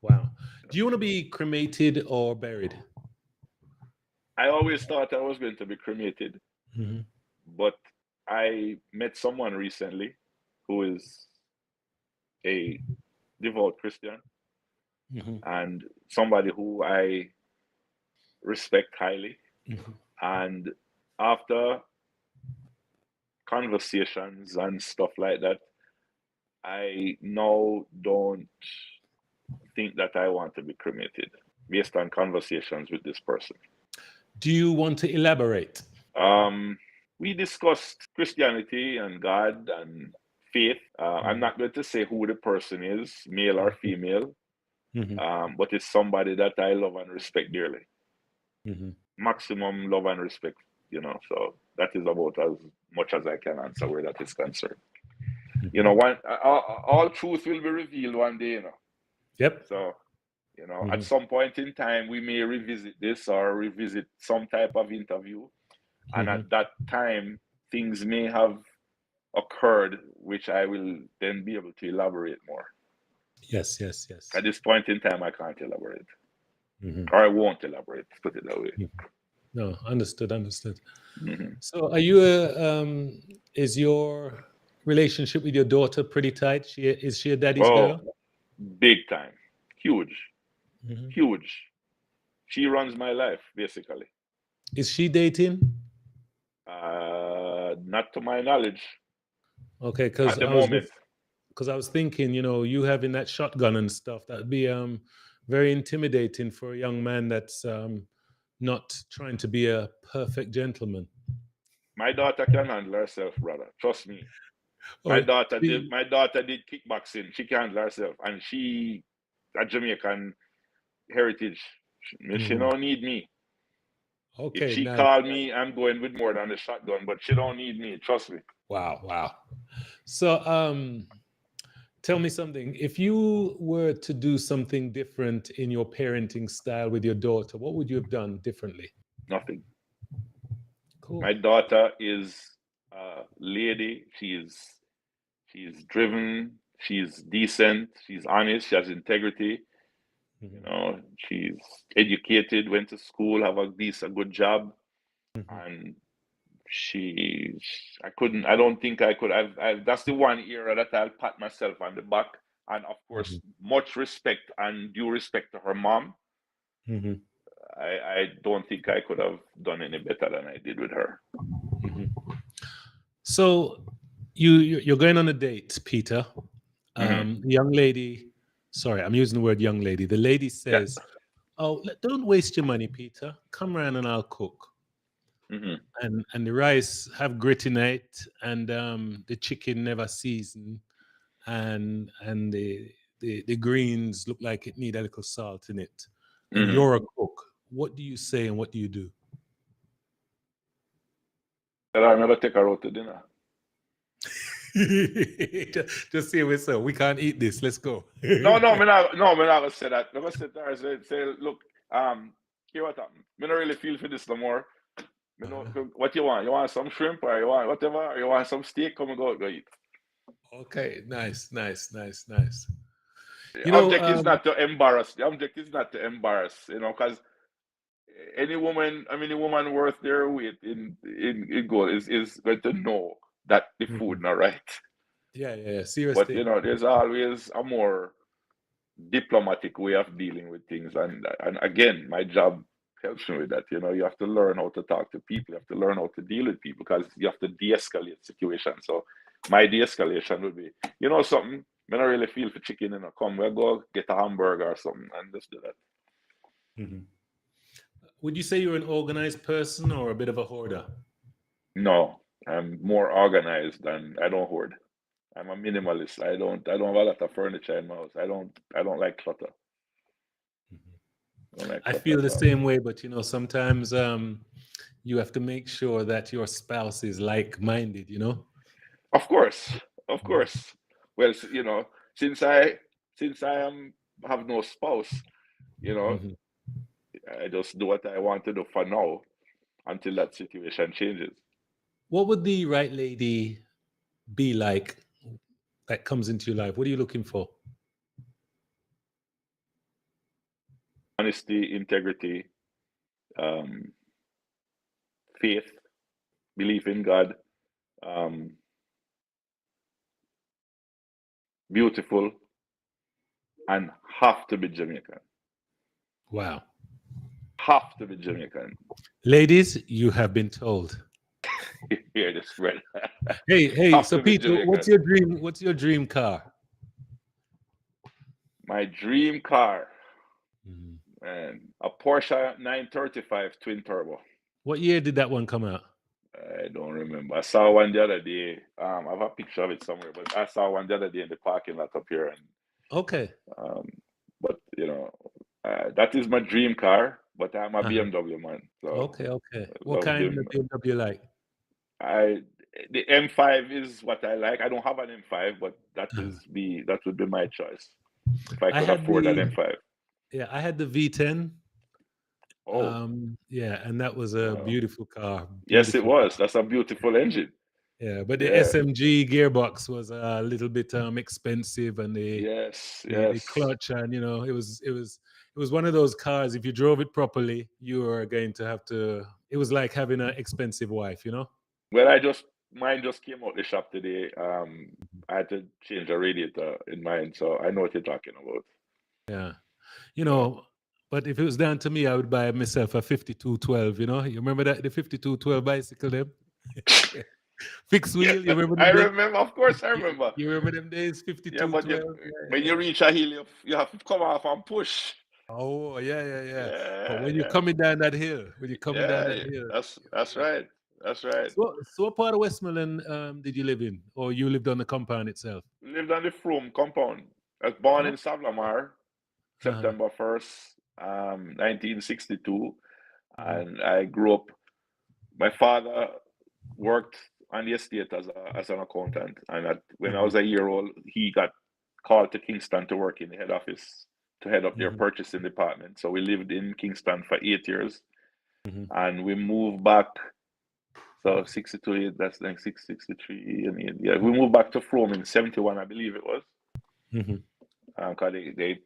S1: Wow. Do you want to be cremated or buried?
S2: I always thought I was going to be cremated,
S1: Hmm.
S2: but I met someone recently who is a devout Christian
S1: Hmm.
S2: and somebody who I respect highly.
S1: Hmm.
S2: And after conversations and stuff like that, I now don't think that I want to be cremated based on conversations with this person.
S1: Do you want to elaborate?
S2: Um, we discussed Christianity and God and faith. I'm not going to say who the person is, male or female,
S1: Hmm.
S2: but it's somebody that I love and respect dearly.
S1: Hmm.
S2: Maximum love and respect, so that is about as much as I can answer where that is concerned.
S1: Hmm.
S2: All truth will be revealed one day.
S1: Yep.
S2: So You know, at
S1: Mhm.
S2: some point in time, we may revisit this or revisit some type of interview. And
S1: Mhm.
S2: at that time, things may have occurred, which I will then be able to elaborate more.
S1: Yes, yes, yes.
S2: At this point in time, I can't elaborate,
S1: Mhm.
S2: or I won't elaborate. Put it that way.
S1: Mhm. No, understood, understood.
S2: Hmm.
S1: So, are you is your relationship with your daughter pretty tight? Is she a daddy's
S2: Oh,
S1: girl?
S2: big time, huge,
S1: Mhm.
S2: huge. She runs my life basically.
S1: Is she dating?
S2: Not to my knowledge
S1: Okay,
S2: at the moment.
S1: because I was thinking, you having that shotgun and stuff, that'd be very intimidating for a young man that's not trying to be a perfect gentleman.
S2: My daughter can handle herself, brother. Trust me. My
S1: Oh,
S2: daughter did.
S1: she,
S2: My daughter did kickboxing. She can handle herself, and she a Jamaican heritage. She
S1: mhm.
S2: don't need me. If
S1: Okay,
S2: she
S1: nice.
S2: called me, I'm going with more than the shotgun. But she don't need me. Trust me.
S1: Wow, wow. So, tell me something. If you were to do something different in your parenting style with your daughter, what would you have done differently?
S2: Nothing.
S1: Cool.
S2: My daughter is a lady. She's driven. She's decent. She's honest. She has integrity. You
S1: Mhm.
S2: know, she's educated. Went to school. Have a decent, good job.
S1: Mhm.
S2: And she, I couldn't. I don't think I could. That's the one era that I'll pat myself on the back. And of course,
S1: Mhm.
S2: much respect and due respect to her mom.
S1: Mhm.
S2: I don't think I could have done any better than I did with her.
S1: Mhm. So you're going on a date, Peter.
S2: Hmm.
S1: The young lady, sorry, I'm using the word young lady. The lady
S2: Yeah.
S1: says, "Oh, don't waste your money, Peter. Come around and I'll cook."
S2: Hmm.
S1: And the rice have grit in it, and the chicken never seasoned, and the greens look like it need a little salt in it. And
S2: Hmm.
S1: you're a cook. What do you say and what do you do?
S2: But I'm gonna take her out to dinner.
S1: Just say we so we can't eat this. Let's go.
S2: No, no, me not gonna say that. I'm gonna sit there and say, look, here what happened. Me not really feel for this no more. Me know
S1: Uh-huh.
S2: what you want. You want some shrimp or you want whatever, or you want some steak, come and go eat.
S1: Okay, nice, nice, nice, nice.
S2: The
S1: You know,
S2: object is not to embarrass. The object is not to embarrass, because any woman, I mean, a woman worth their weight in gold is going to know that the food
S1: mhm.
S2: not right.
S1: Yeah, yeah, yeah.
S2: But
S1: Seriously.
S2: there's always a more diplomatic way of dealing with things, and again, my job helps me with that. You have to learn how to talk to people. You have to learn how to deal with people because you have to de-escalate situations. So my de-escalation would be, something. I don't really feel for chicken, come, we'll go get a hamburger or something and just do that.
S1: Mhm. Would you say you're an organized person or a bit of a hoarder?
S2: No, I'm more organized than I don't hoard. I'm a minimalist. I don't have a lot of furniture in my house. I don't like clutter.
S1: Mhm.
S2: I don't like
S1: I
S2: clutter
S1: feel
S2: at
S1: the
S2: all.
S1: same way, but sometimes you have to make sure that your spouse is like-minded.
S2: Of course, of
S1: Mhm.
S2: course. Well, since I am have no spouse, you know,
S1: Mhm.
S2: I just do what I want to do for now until that situation changes.
S1: What would the right lady be like that comes into your life? What are you looking for?
S2: Honesty, integrity, um, faith, belief in God, um, beautiful, and have to be Jamaican.
S1: Wow.
S2: Have to be Jamaican.
S1: Ladies, you have been told.
S2: Hear this, brother.
S1: Hey,
S2: Have
S1: so
S2: to be
S1: Peter, what's
S2: Jamaican.
S1: your dream? What's your dream car?
S2: My dream car,
S1: Mhm.
S2: man, a Porsche 935 twin turbo.
S1: What year did that one come out?
S2: I don't remember. I saw one the other day. I have a picture of it somewhere, but I saw one the other day in the parking lot up here. And
S1: Okay.
S2: um, but that is my dream car. But I'm a
S1: Uh-huh.
S2: BMW man, so
S1: Okay, okay.
S2: I
S1: What
S2: love
S1: kind
S2: them.
S1: of BMW you like?
S2: I The M5 is what I like. I don't have an M5, but that
S1: Uh-huh.
S2: would be my choice if I
S1: I
S2: could
S1: had
S2: afford an
S1: the
S2: M5.
S1: Yeah, I had the V10.
S2: Oh,
S1: Yeah, and that was a
S2: wow.
S1: beautiful car.
S2: Yes, it
S1: Beautiful car.
S2: was. That's a beautiful engine.
S1: Yeah, but the
S2: Yeah.
S1: SMG gearbox was a little bit expensive, and
S2: Yes.
S1: the
S2: Yes.
S1: clutch, and it was one of those cars. If you drove it properly, you were going to have to. It was like having an expensive wife, you know.
S2: Well, mine just came out the shop today. I had to change a radiator in mine, so I know what you're talking about.
S1: Yeah, you
S2: Yeah.
S1: know. But if it was down to me, I would buy myself a 5212. You know, you remember that the 5212 bicycle, them fixed
S2: Yes,
S1: wheel. You remember
S2: I
S1: them days?
S2: remember. Of course, I remember.
S1: You remember them days?
S2: Yeah, but
S1: 5212.
S2: when
S1: Yeah,
S2: you
S1: yeah.
S2: reach a hill, you have to come off and push.
S1: Oh, yeah, yeah, yeah. But
S2: Yeah,
S1: when you're
S2: yeah,
S1: coming down that hill,
S2: yeah.
S1: yeah,
S2: That's
S1: yeah.
S2: right. That's right.
S1: So what part of Westmoreland did you live in, or you lived on the compound itself?
S2: Lived on the Froome compound. I was born in
S1: Oh,
S2: Savlamar,
S1: uh-huh.
S2: September 1st, 1962,
S1: Mhm,
S2: and I grew up. My father worked on the estate as an accountant, and when I
S1: mhm,
S2: was a year old, he got called to Kingston to work in the head office to head up their
S1: mhm,
S2: purchasing department. So we lived in Kingston for 8 years,
S1: mhm,
S2: and we moved back. So 62, that's like 663, and yeah, we moved back to Frome in 71, I believe it was,
S1: mhm,
S2: because they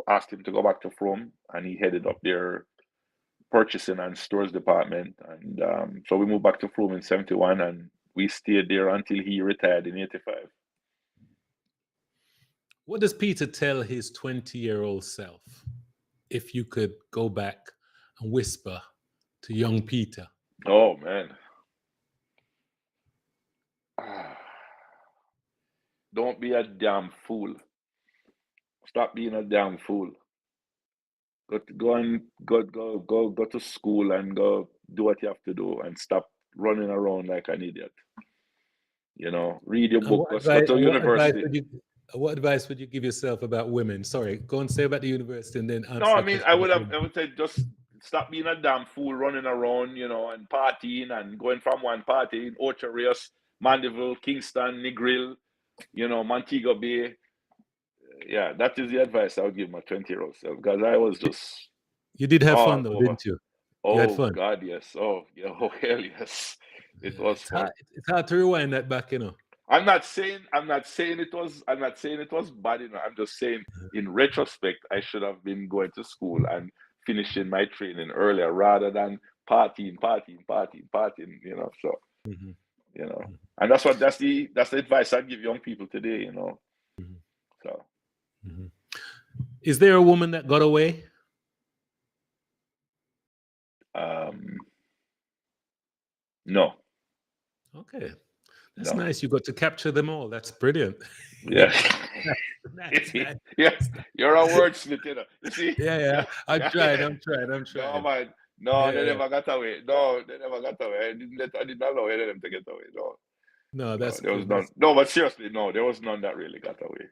S2: asked him to go back to Frome, and he headed up their purchasing and stores department. And so we moved back to Frome in 71, and we stayed there until he retired in 85.
S1: What does Peter tell his 20-year-old self if you could go back and whisper to young Peter?
S2: Oh, man. Don't be a damn fool. Stop being a damn fool. Go to school and go do what you have to do, and stop running around like an idiot. Read your
S1: And
S2: book, go to university.
S1: what advice would you give yourself about women? Sorry, go and say about the university and then
S2: No,
S1: answer
S2: I
S1: the
S2: mean,
S1: question about
S2: I
S1: women.
S2: would say just stop being a damn fool running around, and partying and going from one party in Ocho Rios, Mandeville, Kingston, Negril, Montego Bay. Yeah, that is the advice I would give my 20-year-old self, because I was just
S1: You did have
S2: all
S1: fun though,
S2: over.
S1: didn't you? You had
S2: Oh
S1: fun.
S2: God, yes. Oh yeah. Oh hell yes. It
S1: Yeah,
S2: was fun.
S1: it's hard to rewind that back, you know.
S2: I'm not saying it was bad, I'm just saying in retrospect I should have been going to school and finishing my training earlier rather than partying, so
S1: Mhm,
S2: you know.
S1: mhm,
S2: And that's the advice I give young people today.
S1: mhm,
S2: So
S1: mhm. Is there a woman that got away?
S2: um no,
S1: Okay, that's
S2: no.
S1: nice. You got to capture them all. That's brilliant.
S2: Yeah.
S1: Nice, nice.
S2: Yeah, you're a wordsmith. You see?
S1: Yeah, yeah.
S2: Yeah,
S1: I'm
S2: yeah,
S1: trying.
S2: yeah.
S1: I'm trying. I'm
S2: No,
S1: trying.
S2: man. No,
S1: Yeah,
S2: they
S1: yeah.
S2: never got away. No, they never got away. I did not allow any of them to get away. No,
S1: No,
S2: no,
S1: that's
S2: there was
S1: good.
S2: none.
S1: That's
S2: No, but seriously, no, there was none that really got away.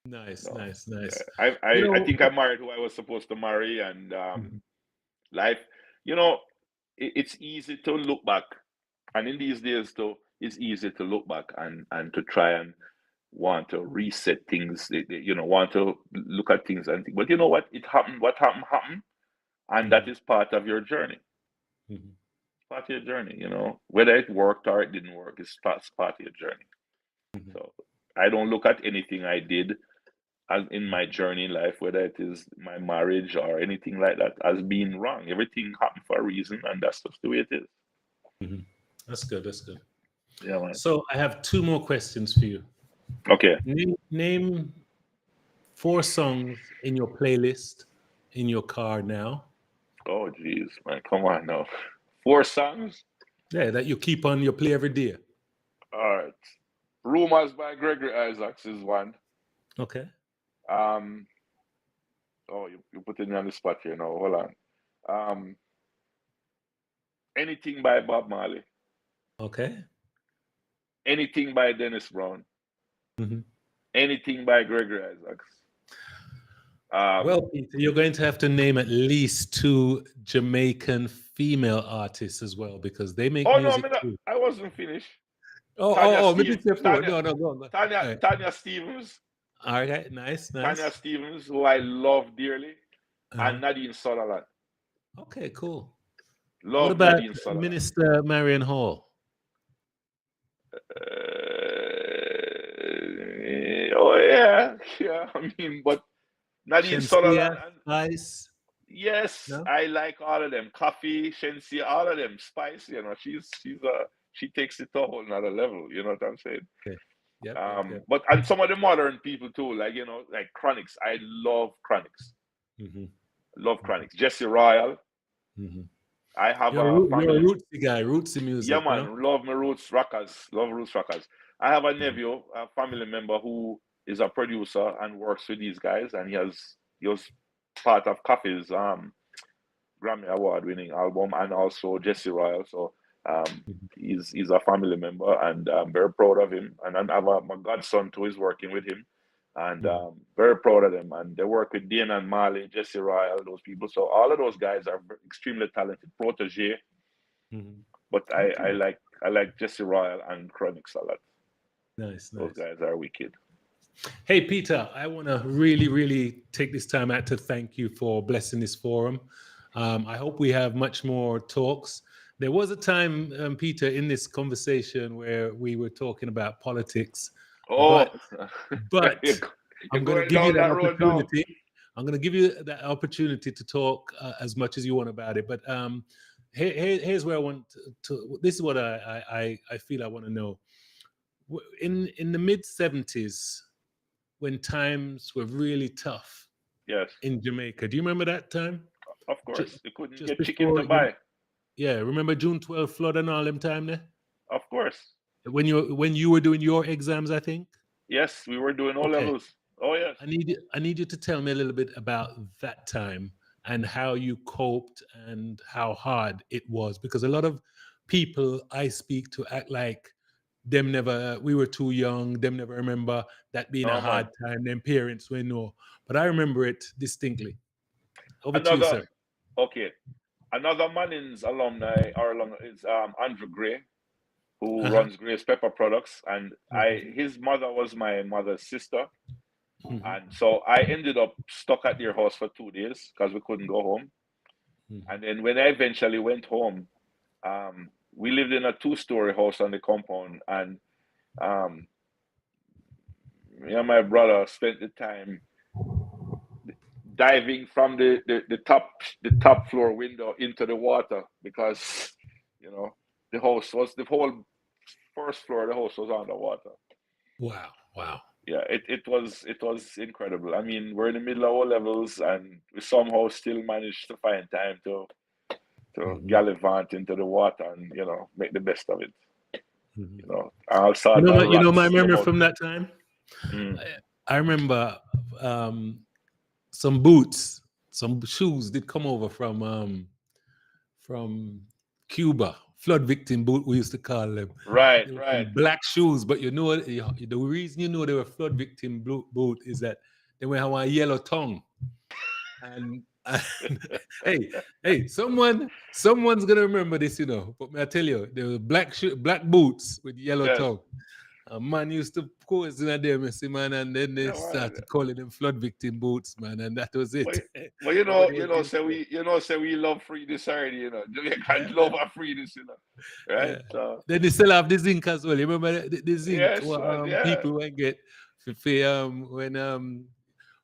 S1: nice,
S2: No.
S1: nice,
S2: Yeah.
S1: nice. You
S2: I
S1: know,
S2: think I married who I was supposed to marry, and
S1: mhm,
S2: life, you know, it's easy to look back. And in these days, though, it's easy to look back and to try and want to reset things, want to look at things and think, but you know what? It happened. What happened, happened. And that
S1: mhm,
S2: is part of your journey.
S1: mhm,
S2: Part of your journey. Whether it worked or it didn't work, it's part of your journey.
S1: mhm,
S2: So I don't look at anything I did as in
S1: mhm,
S2: my journey in life, whether it is my marriage or anything like that, as being wrong. Everything happened for a reason, and that's just the way it is.
S1: mhm. That's good. That's good.
S2: Yeah, man.
S1: So I have two more questions for you.
S2: Okay.
S1: Name four songs in your playlist in your car now.
S2: Oh, geez, man. Come on now. Four songs?
S1: Yeah, that you keep on your play every day.
S2: All right. Rumors by Gregory Isaacs is one.
S1: Okay.
S2: Um, oh, you putting me on the spot here now. Hold on. Um, anything by Bob Marley.
S1: Okay.
S2: Anything by Dennis Brown.
S1: Mhm.
S2: Anything by Gregory Isaacs. Um,
S1: Well, Peter, you're going to have to name at least two Jamaican female artists as well because they make
S2: oh no,
S1: music too.
S2: I wasn't finished.
S1: Oh,
S2: Tanya
S1: oh, oh, maybe
S2: Steve,
S1: say four.
S2: Tanya,
S1: No, no, go on. All
S2: Tanya,
S1: right.
S2: Tanya Stevens.
S1: All right, nice,
S2: Tanya
S1: nice.
S2: Stevens, who I love dearly,
S1: Uh-huh.
S2: and Nadine Sutherland.
S1: Okay, cool. What
S2: Love
S1: about
S2: Nadine Sutherland.
S1: Minister Marion Hall?
S2: Oh yeah, yeah. I mean, but Nadine
S1: Shensia,
S2: Sutherland and
S1: Spice?
S2: yes,
S1: No?
S2: I like all of them. Coffee, Shensi, all of them. Spice, she takes it to a whole nother level. You know what I'm saying?
S1: Okay. Yep, yep, yep.
S2: But and some of the modern people too, like like Chronics. I love Chronics.
S1: Mm-hmm.
S2: Love
S1: Mm-hmm.
S2: Chronics. Jesse Royal.
S1: Mm-hmm.
S2: I have a
S1: You're a
S2: family.
S1: rootsy guy, rootsy
S2: Yeah,
S1: music, you know?
S2: man. Love my roots rockers. Love roots rockers. I have a
S1: Mhm.
S2: nephew, a family member who is a producer and works with these guys, and he was part of Coffee's Grammy Award winning album, and also Jesse Royal. So
S1: Mhm.
S2: he's a family member, and I'm very proud of him. And I have my godson too is working with him, and
S1: Mhm.
S2: very proud of them. And they work with Dana and Marley, Jesse Royal, those people. So all of those guys are extremely talented. Protege,
S1: Mhm.
S2: but
S1: Okay.
S2: I like Jesse Royal and Chronics a lot.
S1: Nice,
S2: Those
S1: nice.
S2: guys are wicked.
S1: Hey, Peter, I want to really, really take this time out to thank you for blessing this forum. I hope we have much more talks. There was a time, Peter, in this conversation where we were talking about politics,
S2: Oh,
S1: but
S2: you're
S1: I'm going to
S2: going
S1: give you
S2: down
S1: that
S2: that road now.
S1: opportunity. I'm going to give you that opportunity to talk as much as you want about it. But here's where I want to. This is what I feel I want to know. In the mid '70s, when times were really tough
S2: Yes,
S1: in Jamaica. Do you remember that time?
S2: of
S1: Ju-
S2: course. You couldn't
S1: Just
S2: get chicken to
S1: before you,
S2: buy.
S1: yeah. Remember June 12th flood and all them time there
S2: Of course.
S1: when you were doing your exams, I think.
S2: Yes, we were doing O
S1: Okay,
S2: levels. Oh yes.
S1: I need you to tell me a little bit about that time and how you coped and how hard it was because a lot of people I speak to act like them never we were too young, them never remember that being a
S2: No
S1: hard
S2: man.
S1: time, them parents will know. But I remember it distinctly. Over to you,
S2: Another
S1: sir.
S2: okay. Another Mannings alumni or alum is Andrew Gray, who
S1: Uh-huh.
S2: runs Gray's Pepper Products, and I
S1: Mhm,
S2: his mother was my mother's sister,
S1: mhm,
S2: and so I ended up stuck at their house for 2 days because we couldn't go home.
S1: mhm,
S2: And then when I eventually went home, we lived in a two-story house on the compound, and um, me and my brother spent the time diving from the top floor window into the water because you know the whole first floor of the house was underwater.
S1: Wow, wow.
S2: Yeah, it was incredible. I mean, we're in the middle of our levels, and we somehow still managed to find time to
S1: Mhm,
S2: gallivant into the water and make the best of it.
S1: mhm.
S2: All sorts of
S1: You know my
S2: rats came
S1: memory
S2: out.
S1: from that time.
S2: Mm,
S1: I remember um, some boots, some shoes did come over from Cuba. Flood victim boot, we used to call them.
S2: right,
S1: They were
S2: right.
S1: some black shoes, but you know the reason you know they were flood victim boot is that they were have a yellow tongue. And hey, someone's gonna remember this, you know. But may I tell you, there were black boots with yellow
S2: Yes.
S1: tongue. A man used to pose in a them, you see, man, and then they
S2: Yeah, man.
S1: started calling them flood victim boots, man, and that was it.
S2: But but
S1: Nobody was into it.
S2: say we love freeness already. Jamaicans
S1: Yeah,
S2: love
S1: man.
S2: our freeness. Right?
S1: Yeah.
S2: So
S1: Then they still have the zinc as well. You remember the zinc
S2: yes, man, yeah.
S1: people went get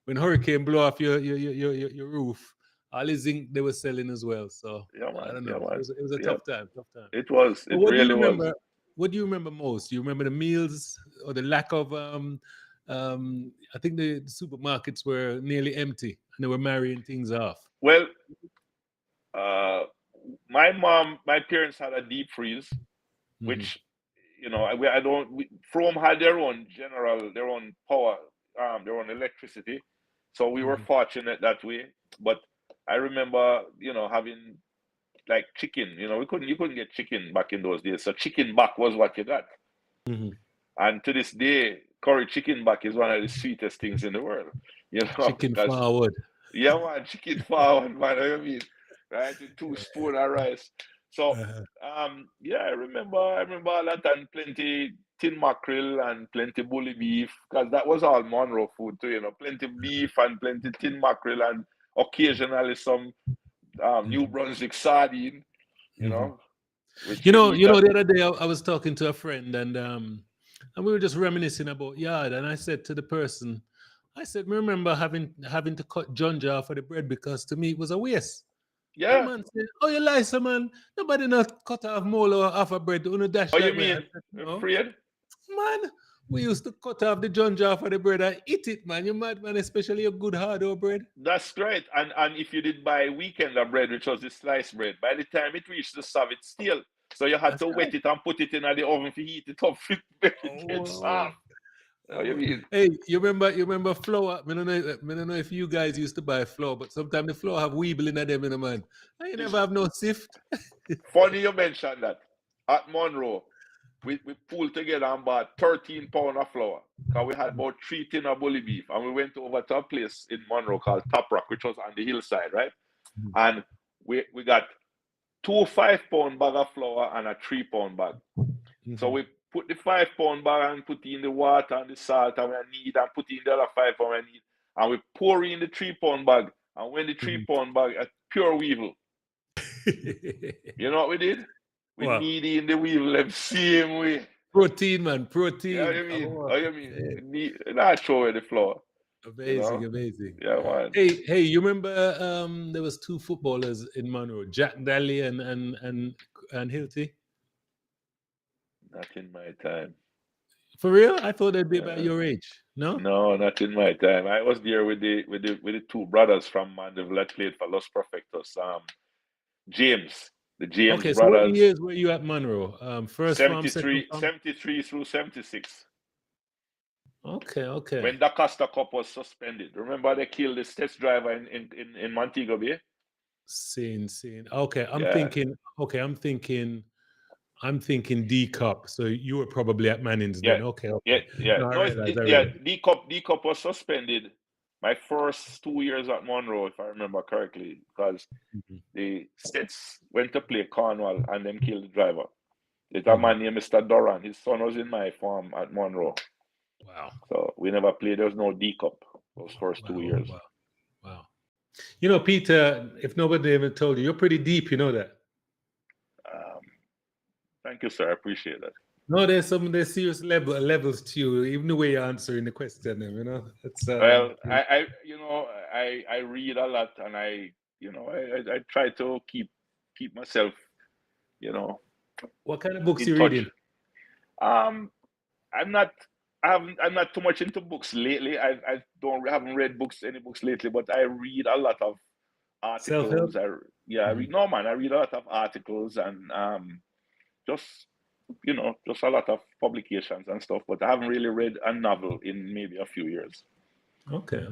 S1: when hurricane blow off your roof, all the zinc they were selling as well. So
S2: Yeah,
S1: I
S2: man.
S1: don't
S2: Yeah,
S1: know.
S2: man.
S1: It was a
S2: Yeah.
S1: tough time, tough time.
S2: It was.
S1: But
S2: It really was.
S1: what do you remember most? Do you remember the meals or the lack of I think the supermarkets were nearly empty and they were marrying things off.
S2: Well, uh, my parents had a deep freeze,
S1: Hmm.
S2: which I don't. From had their own their own power, their own electricity. So we were
S1: Hmm.
S2: fortunate that way. But I remember, having like chicken. You couldn't get chicken back in those days. So chicken back was what you got.
S1: Hmm.
S2: And to this day, curry chicken back is one of the sweetest things in the world.
S1: Chicken
S2: Because
S1: forward.
S2: yeah, man, chicken forward, man. I mean, right? With two spoon of rice. So
S1: Uh-huh.
S2: yeah, I remember all that and plenty tin mackerel and plenty bully beef, because that was all Monroe food too, plenty beef and plenty tin mackerel and occasionally some New Brunswick sardine, which we eat
S1: The
S2: that.
S1: other day I was talking to a friend and we were just reminiscing about yard, and I said to the person, I said, remember having to cut John off for the bread because to me it was a waste. And the
S2: Yeah.
S1: man said, "Oh, you lie, sir, man. Nobody not cut off mole or half a bread to dash
S2: Oh, you
S1: like that." I
S2: mean
S1: said, no,
S2: afraid?
S1: man. We used to cut off the John jar for the bread and eat it, man. You mad, man, especially a good hard bread.
S2: That's great. And if you did buy weekender bread, which was the sliced bread, by the time it reached the stove, it's stale. So you had
S1: That's
S2: to
S1: right.
S2: wet it and put it in the oven to heat it up for it to get
S1: Oh,
S2: soft. Oh, you mean?
S1: hey, you remember flour? I don't know if you guys used to buy flour, but sometimes the flour have weeble in them, man. And you
S2: It's
S1: never have no sift.
S2: funny you mentioned that. At Monroe, we pulled together and bought 13 pounds of flour. Because we had about 3 tin of bully beef. And we went over to a place in Monroe called Top Rock, which was on the hillside, right? And we got 2 5-pound bag of flour and a 3-pound bag. So we put the 5-pound bag and put in the water and the salt and we need and put in the other 5 pound we need. And we pour in the 3-pound bag. And when the 3-pound bag, a pure weevil. You know what we did? We
S1: Wow.
S2: knead in the weevil them same way.
S1: Protein, man.
S2: Yeah,
S1: Protein.
S2: you mean?
S1: Oh,
S2: Oh, you mean?
S1: yeah.
S2: Not throw away the flour.
S1: Amazing, amazing.
S2: Yeah, man.
S1: Hey, you remember there was two footballers in Monroe, Jack Daly and Hilty?
S2: Not in my time.
S1: For real? I thought they'd be about your age. No?
S2: No, not in my time. I was there with the two brothers from Mandeville that played for Los Perfectos. James, the James
S1: Okay, so what
S2: brothers,
S1: years were you at Monroe? First farm, second
S2: 73,
S1: farm?
S2: 73 through 76.
S1: Okay.
S2: When the Costa Cup was suspended. Remember they killed the test driver in Montego Bay?
S1: Scene. Okay,
S2: Yeah.
S1: I'm thinking D Cup. So you were probably at Mannings
S2: Yeah.
S1: then. Okay.
S2: Yeah.
S1: No, I
S2: No,
S1: realize.
S2: D Cup was suspended my first 2 years at Monroe, if I remember correctly, because
S1: Mhm.
S2: the States went to play Cornwall and them killed the driver. There's a man named Mr. Doran. His son was in my farm at Monroe.
S1: Wow.
S2: So we never played. There was no D Cup those first 2 years.
S1: Wow. Peter, if nobody ever told you, you're pretty deep, you know that.
S2: Thank you, sir. I appreciate that.
S1: No, there's serious levels to you, even the way you're answering the question, It's
S2: Well, I read a lot, and I try to keep myself,
S1: what kind of books
S2: in
S1: you
S2: touch.
S1: reading?
S2: I'm not. I'm not too much into books lately. Haven't read any books lately, but I read a lot of
S1: Self-help?
S2: articles. I read no man. I read a lot of articles and just just a lot of publications and stuff. But I haven't really read a novel in maybe a few years.
S1: Okay.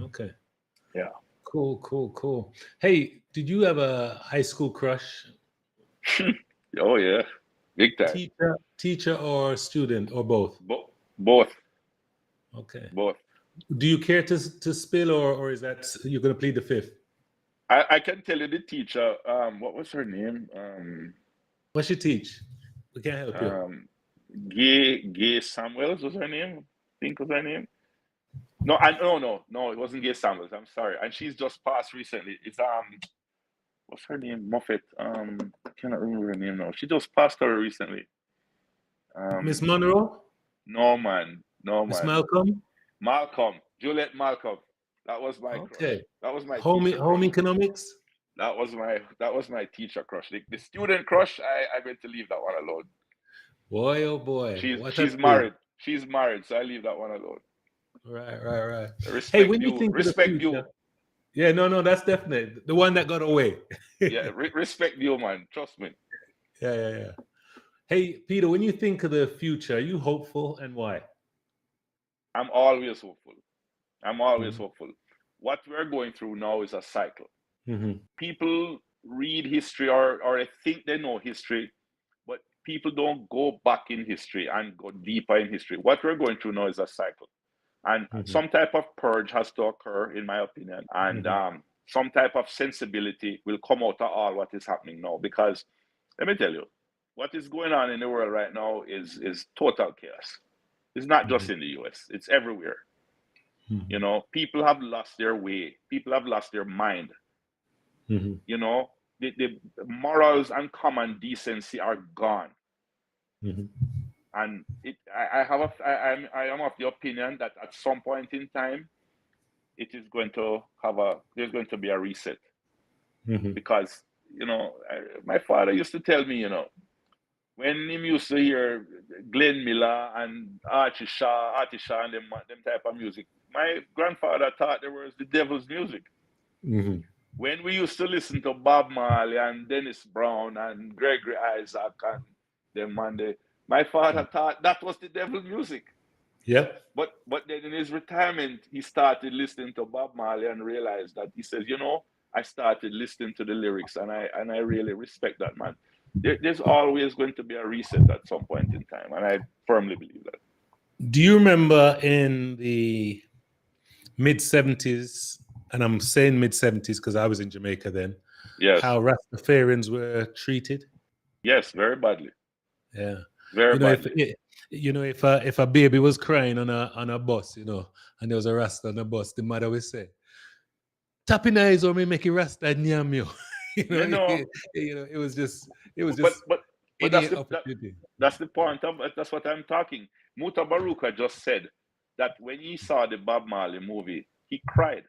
S2: Yeah.
S1: Cool. Hey, did you have a high school crush?
S2: Oh yeah, big time.
S1: Teacher or student or both?
S2: Both.
S1: Okay.
S2: Both.
S1: Do you care to spill or is that you're going to plead the fifth?
S2: I can tell you the teacher. What was her name?
S1: What she teach? We can't help you.
S2: Gay Samuels was her name. I think was her name. No, no, it wasn't Gay Samuels. I'm sorry. And she's just passed recently. It's what's her name? Muffet. I cannot remember her name now. She just passed her recently.
S1: Miss Monroe?
S2: No man.
S1: Miss Malcolm?
S2: Malcolm. Juliet Malcolm. That was my crush.
S1: Okay.
S2: That was my
S1: Home
S2: teacher crush.
S1: economics?
S2: That was my teacher crush. The student crush, I'm going to leave that one alone.
S1: Boy, oh boy.
S2: She's married. She's married, so I leave that one alone.
S1: Right.
S2: Respect
S1: when you think of the future,
S2: you.
S1: Yeah, no, that's definite. The one that got away.
S2: Yeah, respect you, man. Trust me.
S1: Yeah. Hey, Peter, when you think of the future, are you hopeful and why?
S2: I'm always hopeful. What we're going through now is a cycle. People read history or they think they know history, but people don't go back in history and go deeper in history. What we're going through now is a cycle. And some type of purge has to occur, in my opinion. And some type of sensibility will come out of all what is happening now. Because let me tell you, what is going on in the world right now is total chaos. It's not just
S1: Mhm.
S2: in the US, it's everywhere. You
S1: Mhm.
S2: know, people have lost their way, people have lost their mind.
S1: Mhm.
S2: You know, the morals and common decency are gone.
S1: Mhm.
S2: And I have I am of the opinion that at some point in time, it is going to have there's going to be a reset
S1: Mhm.
S2: because, you know, my father used to tell me, you know, when him used to hear Glenn Miller and Artie Shaw and them type of music, my grandfather thought there was the devil's music.
S1: Mhm.
S2: When we used to listen to Bob Marley and Dennis Brown and Gregory Isaac and them and my father thought that was the devil music.
S1: Yep.
S2: But then in his retirement, he started listening to Bob Marley and realized that he says, you know, I started listening to the lyrics and I really respect that man. There's always going to be a reset at some point in time, and I firmly believe that.
S1: Do you remember in the mid 70s, and I'm saying mid 70s because I was in Jamaica then,
S2: Yes,
S1: how Rastafarians were treated?
S2: yes, very badly,
S1: Yeah.
S2: very
S1: You know, if
S2: badly.
S1: if a baby was crying on a bus, and there was a Rasta on the bus, the mother would say, "Tapping eyes or me make it Rasta nyam you." you know,
S2: You know,
S1: it was
S2: but
S1: just
S2: but but
S1: any opportunity.
S2: that's the point of that's what I'm talking. Muta Baruka just said that when he saw the Bob Marley movie, he cried.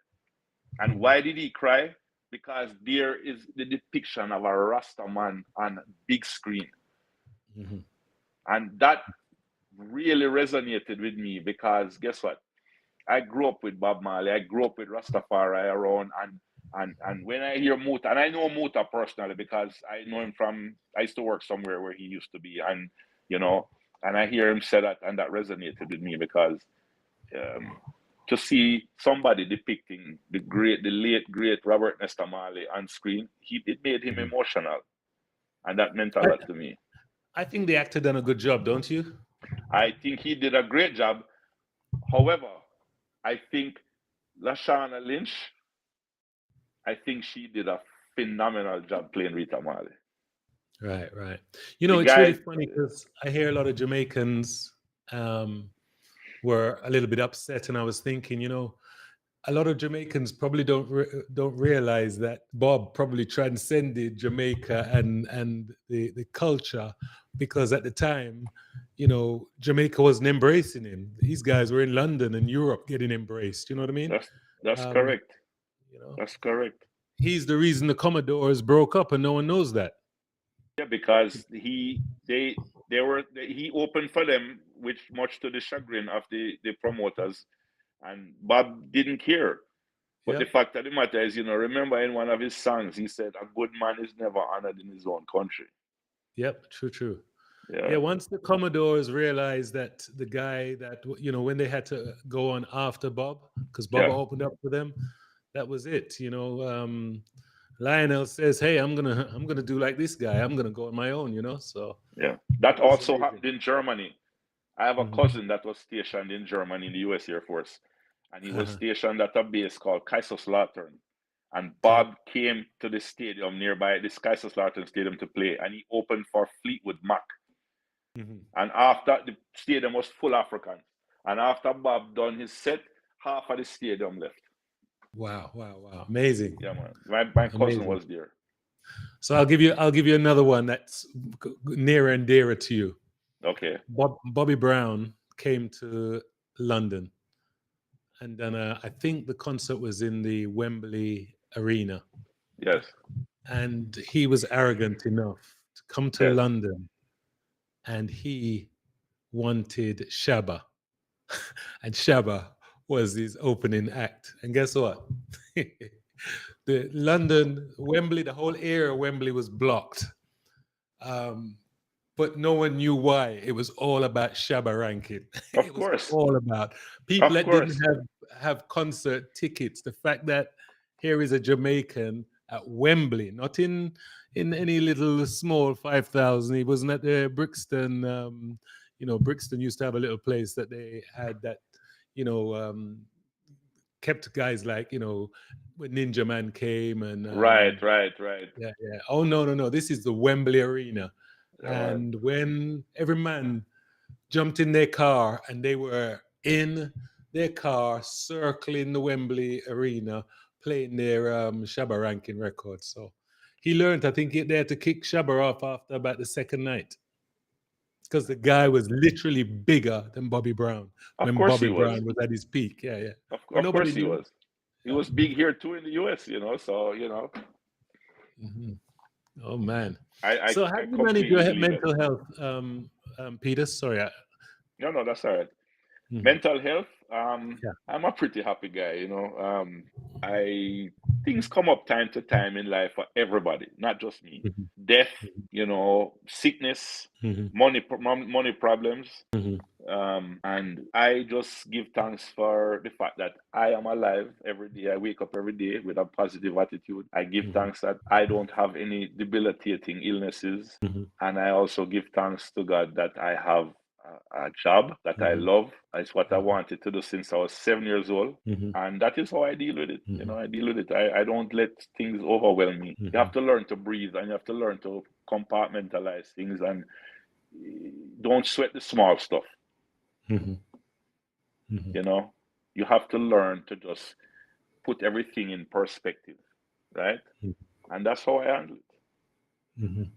S2: And
S1: Mhm.
S2: why did he cry? Because there is the depiction of a Rasta man on big screen.
S1: Mhm.
S2: And that really resonated with me because guess what? I grew up with Bob Marley. I grew up with Rastafari around and when I hear Muta, and I know Muta personally because I know him from I used to work somewhere where he used to be, and you know, and I hear him say that, and that resonated with me because um, to see somebody depicting the late great Robert Nesta Marley on screen, it made him
S1: Mhm.
S2: emotional, and that meant a
S1: I,
S2: lot to me.
S1: I think the actor done a good job, don't you?
S2: I think he did a great job. However, I think Lashana Lynch, I think she did a phenomenal job playing Rita Marley.
S1: Right, right.
S2: The
S1: It's really
S2: guy,
S1: funny because I hear a lot of Jamaicans um, were a little bit upset, and I was thinking, a lot of Jamaicans probably don't realize that Bob probably transcended Jamaica and the culture, because at the time, Jamaica wasn't embracing him. These guys were in London and Europe getting embraced. You know what I mean?
S2: that's that's
S1: Um,
S2: correct.
S1: you know,
S2: That's correct.
S1: he's the reason the Commodores broke up, and no one knows that.
S2: Yeah, because he opened for them, which much to the chagrin of the promoters, and Bob didn't care. But the
S1: Yep,
S2: fact of the matter is, you know, remember in one of his songs, he said, "A good man is never honored in his own country."
S1: yep, true, true. Yeah,
S2: Yeah,
S1: once the Commodores realized that the guy that when they had to go on after Bob, because Bob
S2: yeah,
S1: opened up for them, that was it. Lionel says, "Hey, I'm gonna do like this guy. I'm gonna go on my own." So
S2: yeah.
S1: it
S2: That
S1: was
S2: also
S1: amazing.
S2: happened in Germany. I have a
S1: Mhm.
S2: cousin that was stationed in Germany in the U.S. Air Force, and he was stationed at a base called Kaiserslautern. And
S1: Yep.
S2: Bob came to the stadium nearby, this Kaiserslautern stadium, to play, and he opened for Fleetwood Mac.
S1: Mhm.
S2: And after the stadium was full Africans, and after Bob done his set, half of the stadium left.
S1: Wow, wow, wow! Amazing,
S2: Yeah, man. My cousin
S1: amazing.
S2: was there.
S1: So I'll give you another one that's nearer and dearer to you.
S2: Okay.
S1: Bobby Brown came to London, and then I think the concert was in the Wembley Arena,
S2: Yes.
S1: and he was arrogant enough to come to
S2: Yes.
S1: London, and he wanted Shabba, and Shabba was his opening act. And guess what? The London Wembley, the whole area of Wembley was blocked. Um, but no one knew why. It was all about Shabba ranking.
S2: Of
S1: It was
S2: course.
S1: all about people
S2: Of
S1: that didn't
S2: course.
S1: have concert tickets. The fact that here is a Jamaican at Wembley, not in any little small 5,000. He wasn't at the Brixton. Brixton used to have a little place that they had that, you know, kept guys like when Ninja Man came and
S2: Right, right, right.
S1: yeah, yeah. Oh no, no, no. This is the Wembley Arena.
S2: Yeah, man.
S1: And when every man jumped in their car and they were in their car circling the Wembley Arena playing their Shabba ranking record. So he learned, I think, they had to kick Shabba off after about the second night because the guy was literally bigger than Bobby Brown
S2: Of
S1: when
S2: course he
S1: Bobby
S2: was.
S1: Brown was at his peak. Yeah, yeah. But
S2: Of
S1: nobody
S2: course he
S1: knew.
S2: was. He
S1: Yeah.
S2: was big here too in the US, so
S1: Mhm. Oh man.
S2: I
S1: So how do you manage
S2: completely
S1: your
S2: believe that.
S1: mental health, Peter? Sorry.
S2: No, that's all right.
S1: Mhm.
S2: Mental health,
S1: Yeah.
S2: I'm a pretty happy guy. I things come up time to time in life for everybody, not just me.
S1: Mhm.
S2: Death, sickness,
S1: Mhm.
S2: money problems.
S1: Mhm.
S2: And I just give thanks for the fact that I am alive every day. I wake up every day with a positive attitude. I give
S1: Mhm.
S2: thanks that I don't have any debilitating illnesses.
S1: Mhm.
S2: And I also give thanks to God that I have a job that I
S1: Mhm.
S2: love. It's what I
S1: Mhm.
S2: wanted to do since I was 7 years old.
S1: Mhm.
S2: And that is how I deal with it.
S1: Mhm.
S2: I deal with it. I don't let things overwhelm me. You have
S1: Mhm.
S2: to learn to breathe and you have to learn to compartmentalize things and don't sweat the small stuff.
S1: Mhm. Mhm.
S2: You know, you have to learn to just put everything in perspective, right?
S1: Mhm.
S2: And that's how I handle it.
S1: Mhm.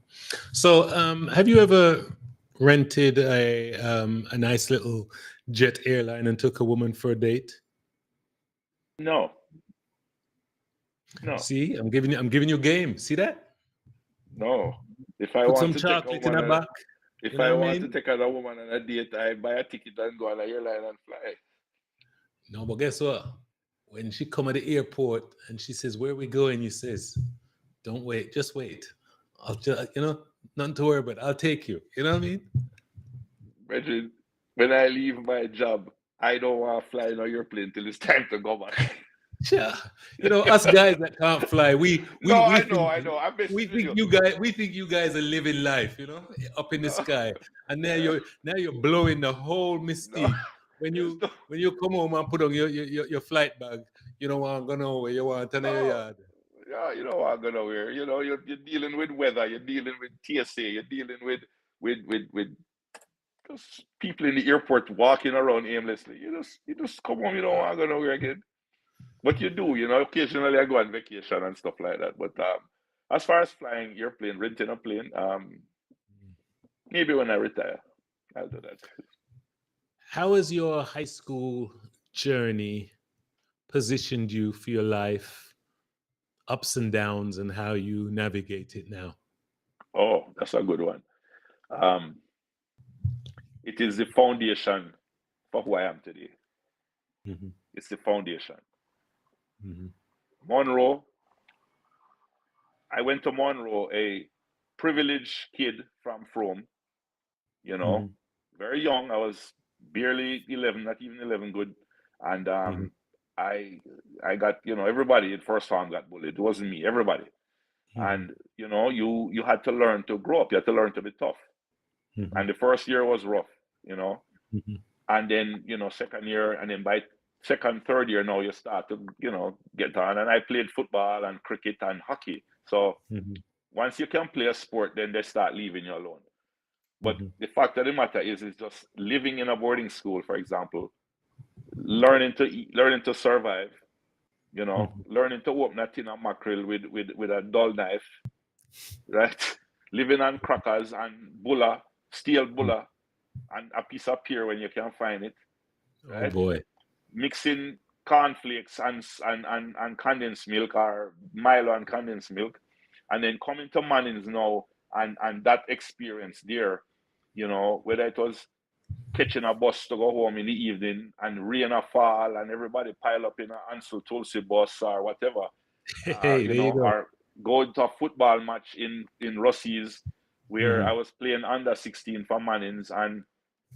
S1: So, have you ever rented a nice little jet airline and took a woman for a date?
S2: No, no,
S1: See, I'm giving you game. See that?
S2: no. If I
S1: Put
S2: want
S1: some
S2: to take a
S1: chocolate in
S2: woman
S1: a
S2: on a,
S1: back. You
S2: if
S1: know
S2: I
S1: what I
S2: want to
S1: mean?
S2: take a woman on a date, I buy a ticket and go on an airline and fly.
S1: No, but guess what? When she come at the airport and she says, "Where are we going?" You says, "Don't wait, just wait. I'll just, nothing to worry about. I'll take you." You know what I mean?
S2: Imagine when I leave my job, I don't want to fly in an airplane till it's time to go back.
S1: Yeah. Us guys that can't fly, we we
S2: No,
S1: we
S2: I
S1: think
S2: know. I'm
S1: we
S2: messing with
S1: think
S2: you.
S1: you guys are living life, up in the
S2: No,
S1: sky. And
S2: no,
S1: now you're blowing the whole
S2: no.
S1: mystique. When
S2: There's
S1: you
S2: no,
S1: when you come home and put on your flight bag, you don't want to go nowhere, you want to know your
S2: no.
S1: yard.
S2: Yeah, you know what I'm gonna wear. You're dealing with weather, you're dealing with TSA, you're dealing with just people in the airport walking around aimlessly. You just come home, you know what I'm gonna wear again. But you do, occasionally I go on vacation and stuff like that. But as far as flying airplane, renting a plane, maybe when I retire, I'll do that.
S1: How has your high school journey positioned you for your life, ups and downs, and how you navigate it now?
S2: Oh, that's a good one. Um, it is the foundation for who I am today.
S1: Hmm.
S2: It's the foundation.
S1: Hmm.
S2: Monroe, I went to Monroe, a privileged kid from Frome, you know,
S1: Hmm.
S2: very young. I was barely 11, not even 11 good. And
S1: Hmm.
S2: I I got, everybody in first round got bullied. It wasn't me, everybody.
S1: Hmm.
S2: And, you had to learn to grow up. You had to learn to be tough.
S1: Hmm.
S2: And the first year was rough, you know.
S1: Hmm.
S2: And then, second year, and then by second, third year now you start to, get on. And I played football and cricket and hockey. So
S1: Hmm.
S2: once you can play a sport, then they start leaving you alone. But
S1: Hmm.
S2: the fact of the matter is just living in a boarding school, for example, learning to eat, learning to survive,
S1: Hmm.
S2: learning to open a tin of mackerel with a dull knife, right? Living on crackers and bulla, steel bulla, and a piece of pear when you can find it,
S1: Oh
S2: right?
S1: boy.
S2: Mixing cornflakes and condensed milk or Milo and condensed milk, and then coming to Mannings now and that experience there, whether it was catching a bus to go home in the evening and rain a fall and everybody pile up in an Ansel Tulsi bus or whatever,
S1: Hey, there you go.
S2: or going to a football match in Rossies where I
S1: Hmm.
S2: was playing under 16 for Mannings and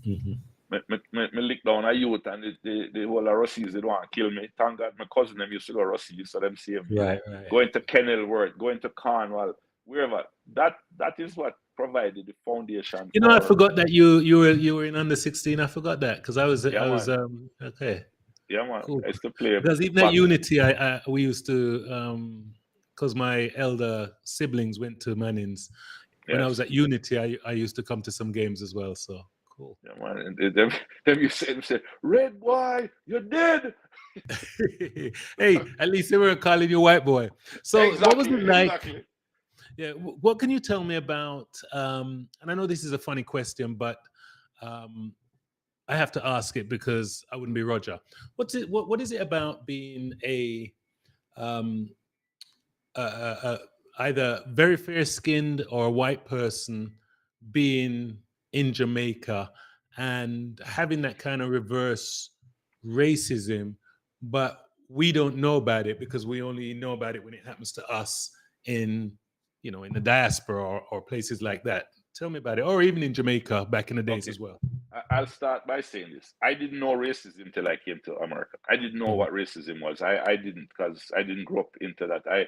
S1: Hmm.
S2: me lick down a youth and the whole of Rossies they want to kill me. Thank God my cousin them used to go Rossies, so them save me.
S1: Right, right.
S2: Going to Kenilworth, going to Cornwall, wherever. That is what provided the foundation
S1: I
S2: for
S1: forgot that you were in under 16. I forgot that because I was
S2: yeah
S1: I was
S2: man.
S1: okay,
S2: Yeah man.
S1: cool.
S2: I used to play
S1: Because even at
S2: back.
S1: Unity, I we used to because my elder siblings went to Mannings. When I was
S2: Yes.
S1: at Unity, I used to come to some games as well. So Cool.
S2: Yeah, man. And them you said, red boy, you're dead.
S1: Hey, at least they weren't calling you white boy. So, what was
S2: Exactly,
S1: it like?
S2: exactly.
S1: Yeah, what can you tell me about? And I know this is a funny question, but um, I have to ask it because I wouldn't be Roger. What's it? What is it about being um, a either very fair skinned or a white person being in Jamaica and having that kind of reverse racism, but we don't know about it because we only know about it when it happens to us in, in the diaspora or places like that. Tell me about it, or even in Jamaica back in the days
S2: Okay.
S1: as well.
S2: I'll start by saying this. I didn't know racism till I came to America. I didn't know
S1: Mhm,
S2: what racism was. I didn't, because I didn't grow up into that.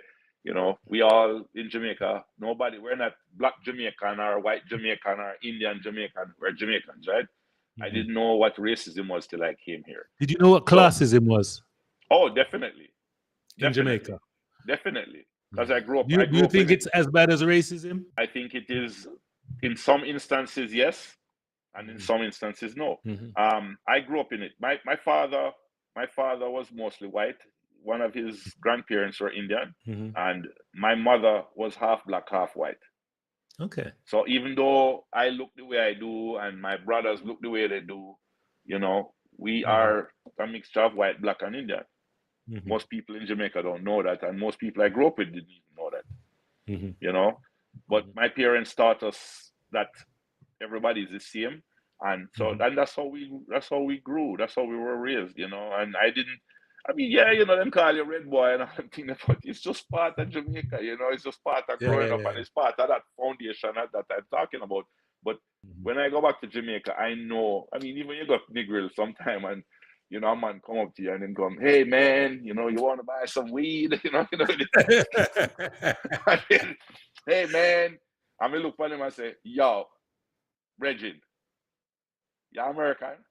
S2: We all in Jamaica, we're not black Jamaican or white Jamaican or Indian Jamaican. We're Jamaicans, right? I
S1: mhm.
S2: didn't know what racism was till I came here.
S1: Did you know what
S2: So,
S1: classism was
S2: oh, definitely,
S1: in Jamaica?
S2: definitely, definitely. Because
S1: Mhm.
S2: I
S1: Do
S2: grew
S1: you
S2: up in
S1: think
S2: it.
S1: it's as bad as racism?
S2: I think it is, in some instances, yes, and in
S1: Mhm,
S2: some instances no.
S1: mhm,
S2: I grew up in it. My father was mostly white. One of his grandparents were Indian,
S1: mhm.
S2: and my mother was half black, half white.
S1: Okay.
S2: So even though I look the way I do, and my brothers look the way they do, we
S1: Mhm,
S2: are a mixture of white, black, and Indian.
S1: mhm,
S2: Most people in Jamaica don't know that, and most people I grew up with didn't even know that.
S1: mhm,
S2: You know, but
S1: mhm,
S2: my parents taught us that everybody's the same, and so
S1: mhm.
S2: and that's how we grew, that's how we were raised, and I didn't. I mean, yeah, them call you red boy and all them things, but it's just part of Jamaica, it's just part of
S1: Yeah,
S2: growing
S1: yeah,
S2: up,
S1: yeah.
S2: and it's part of that foundation that I'm talking about. But
S1: Mhm.
S2: when I go back to Jamaica, I know, I mean, even you got Negril sometime, and a man come up to you and then come, hey man, you want to buy some weed, and then, hey man, I mean, look for him and say, yo, Reggie, you American?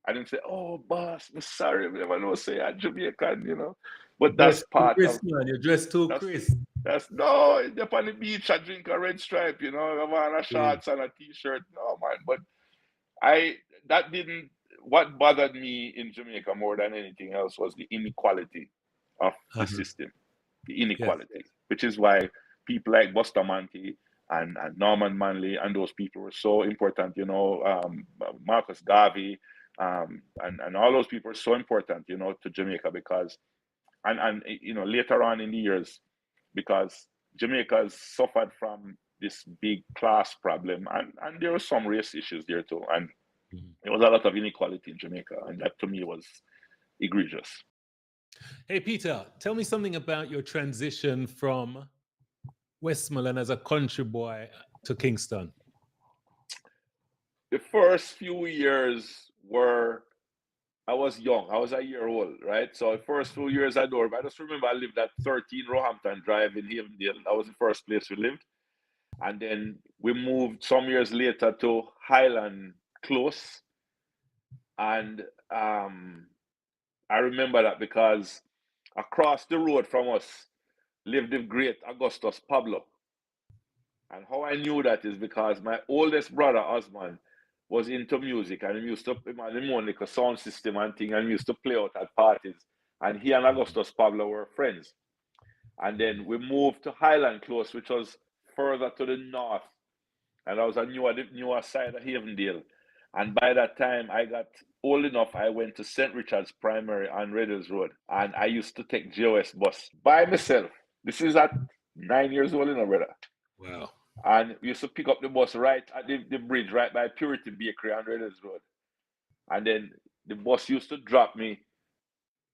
S2: I didn't say, "Oh, boss, I'm sorry, man. I don't say I'm Jamaican." But that's
S1: Dress too
S2: part of
S1: crisp, man. You dress too
S2: that's
S1: crisp.
S2: that's no. Up on the beach, I drink a red stripe. I'm on a
S1: Yeah.
S2: shorts and a t-shirt. No, man. But I that didn't. What bothered me in Jamaica more than anything else was the inequality of the
S1: Uh-huh.
S2: system, the
S1: Yes.
S2: inequality, which is why people like Bustamante and Norman Manley and those people were so important. Marcus Garvey, and all those people are so important, to Jamaica, because and later on in the years, because Jamaica has suffered from this big class problem, and there were some race issues there too, and
S1: Mhm.
S2: there was a lot of inequality in Jamaica, and that to me was egregious.
S1: Hey, Peter, tell me something about your transition from Westmoreland as a country boy to Kingston.
S2: The first few years were I was young. I was a year old, right? So the first few years I just remember I lived at 13 Roehampton Drive in Havendale. That was the first place we lived. And then we moved some years later to Highland Close. And I remember that because across the road from us lived the great Augustus Pablo. And how I knew that is because my oldest brother, Osman, was into music, and he used to him had him own like a sound system and thing, and he used to play out at parties. And he and Augustus Pablo were friends. And then we moved to Highland Close, which was further to the north. And I was on newer side of Havendale. And by that time, I got old enough. I went to St. Richard's Primary on Red Hills Road. And I used to take JOS bus by myself. This is at 9 years old, brother.
S1: Wow.
S2: And we used to pick up the bus right at the bridge, right by Purity Bakery on Red Hills Road. And then the bus used to drop me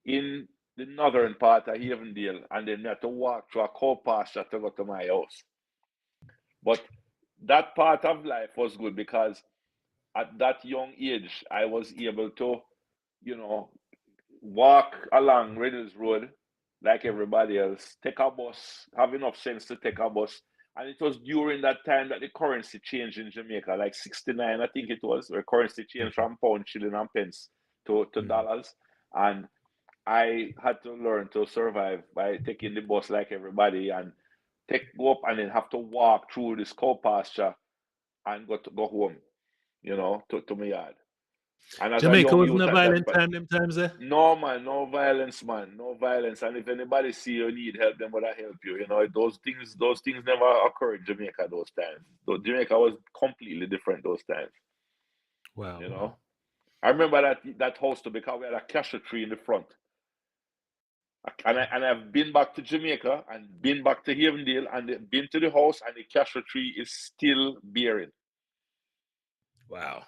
S2: in the northern part of Havendale. And then I had to walk through a cow pasture to go to my house. But that part of life was good because at that young age, I was able to, you know, walk along Riddles Road like everybody else, take a bus, have enough sense to take a bus. And it was during that time that the currency changed in Jamaica, like 69, I think it was, where currency changed from pound, shilling, and pence to
S1: Mhm.
S2: dollars. And I had to learn to survive by taking the bus like everybody and go up and then have to walk through this cow pasture and go home. you know, to my yard. And as a
S1: Jamaica
S2: young
S1: wasn't
S2: youth
S1: a
S2: at that
S1: violent
S2: point,
S1: time them times there.
S2: no man, no violence, man, no violence. And if anybody see you need help, them would help you. You know, those things never occurred in Jamaica those times. So Jamaica was completely different those times.
S1: Wow.
S2: You know, I remember that house too, because we had a cashew tree in the front. And I've been back to Jamaica and been back to Havendale and been to the house, and the cashew tree is still bearing.
S1: Wow.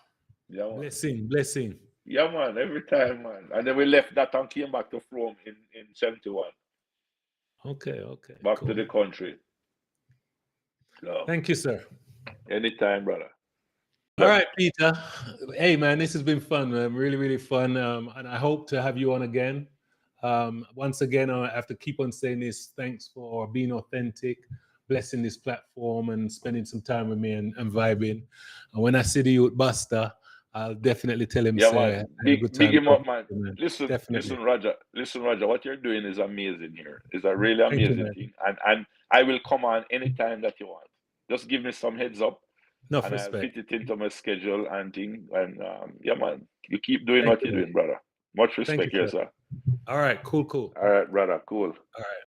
S2: Yeah, man.
S1: Blessing.
S2: Yeah, man. Every time, man. And then we left that and came back to Frome in 71.
S1: Okay.
S2: Back
S1: Cool.
S2: to the country. So,
S1: Thank you, sir.
S2: anytime, brother.
S1: All right, Peter. Hey, man, this has been fun, man. Really fun. And I hope to have you on again. Once again, I have to keep on saying this. Thanks for being authentic, blessing this platform, and spending some time with me and vibing. And when I see the youth Buster, I'll definitely tell him,
S2: Yeah,
S1: say, I
S2: man.
S1: had a good
S2: Big
S1: time
S2: him up,
S1: talking
S2: man.
S1: to you, man.
S2: Listen,
S1: Definitely.
S2: Roger. Listen, Roger. What you're doing is amazing here. It's a really
S1: Thank you,
S2: amazing
S1: man.
S2: thing. And I will come on anytime that you want. Just give me some heads up,
S1: Enough
S2: and I'll
S1: respect.
S2: fit it into my schedule and thing. And yeah, man. You keep doing
S1: Thank
S2: what
S1: you,
S2: you're
S1: man.
S2: doing, brother. Much
S1: Thank
S2: respect
S1: you,
S2: here,
S1: sir.
S2: sir.
S1: All right, cool.
S2: All right, brother. Cool.
S1: All right.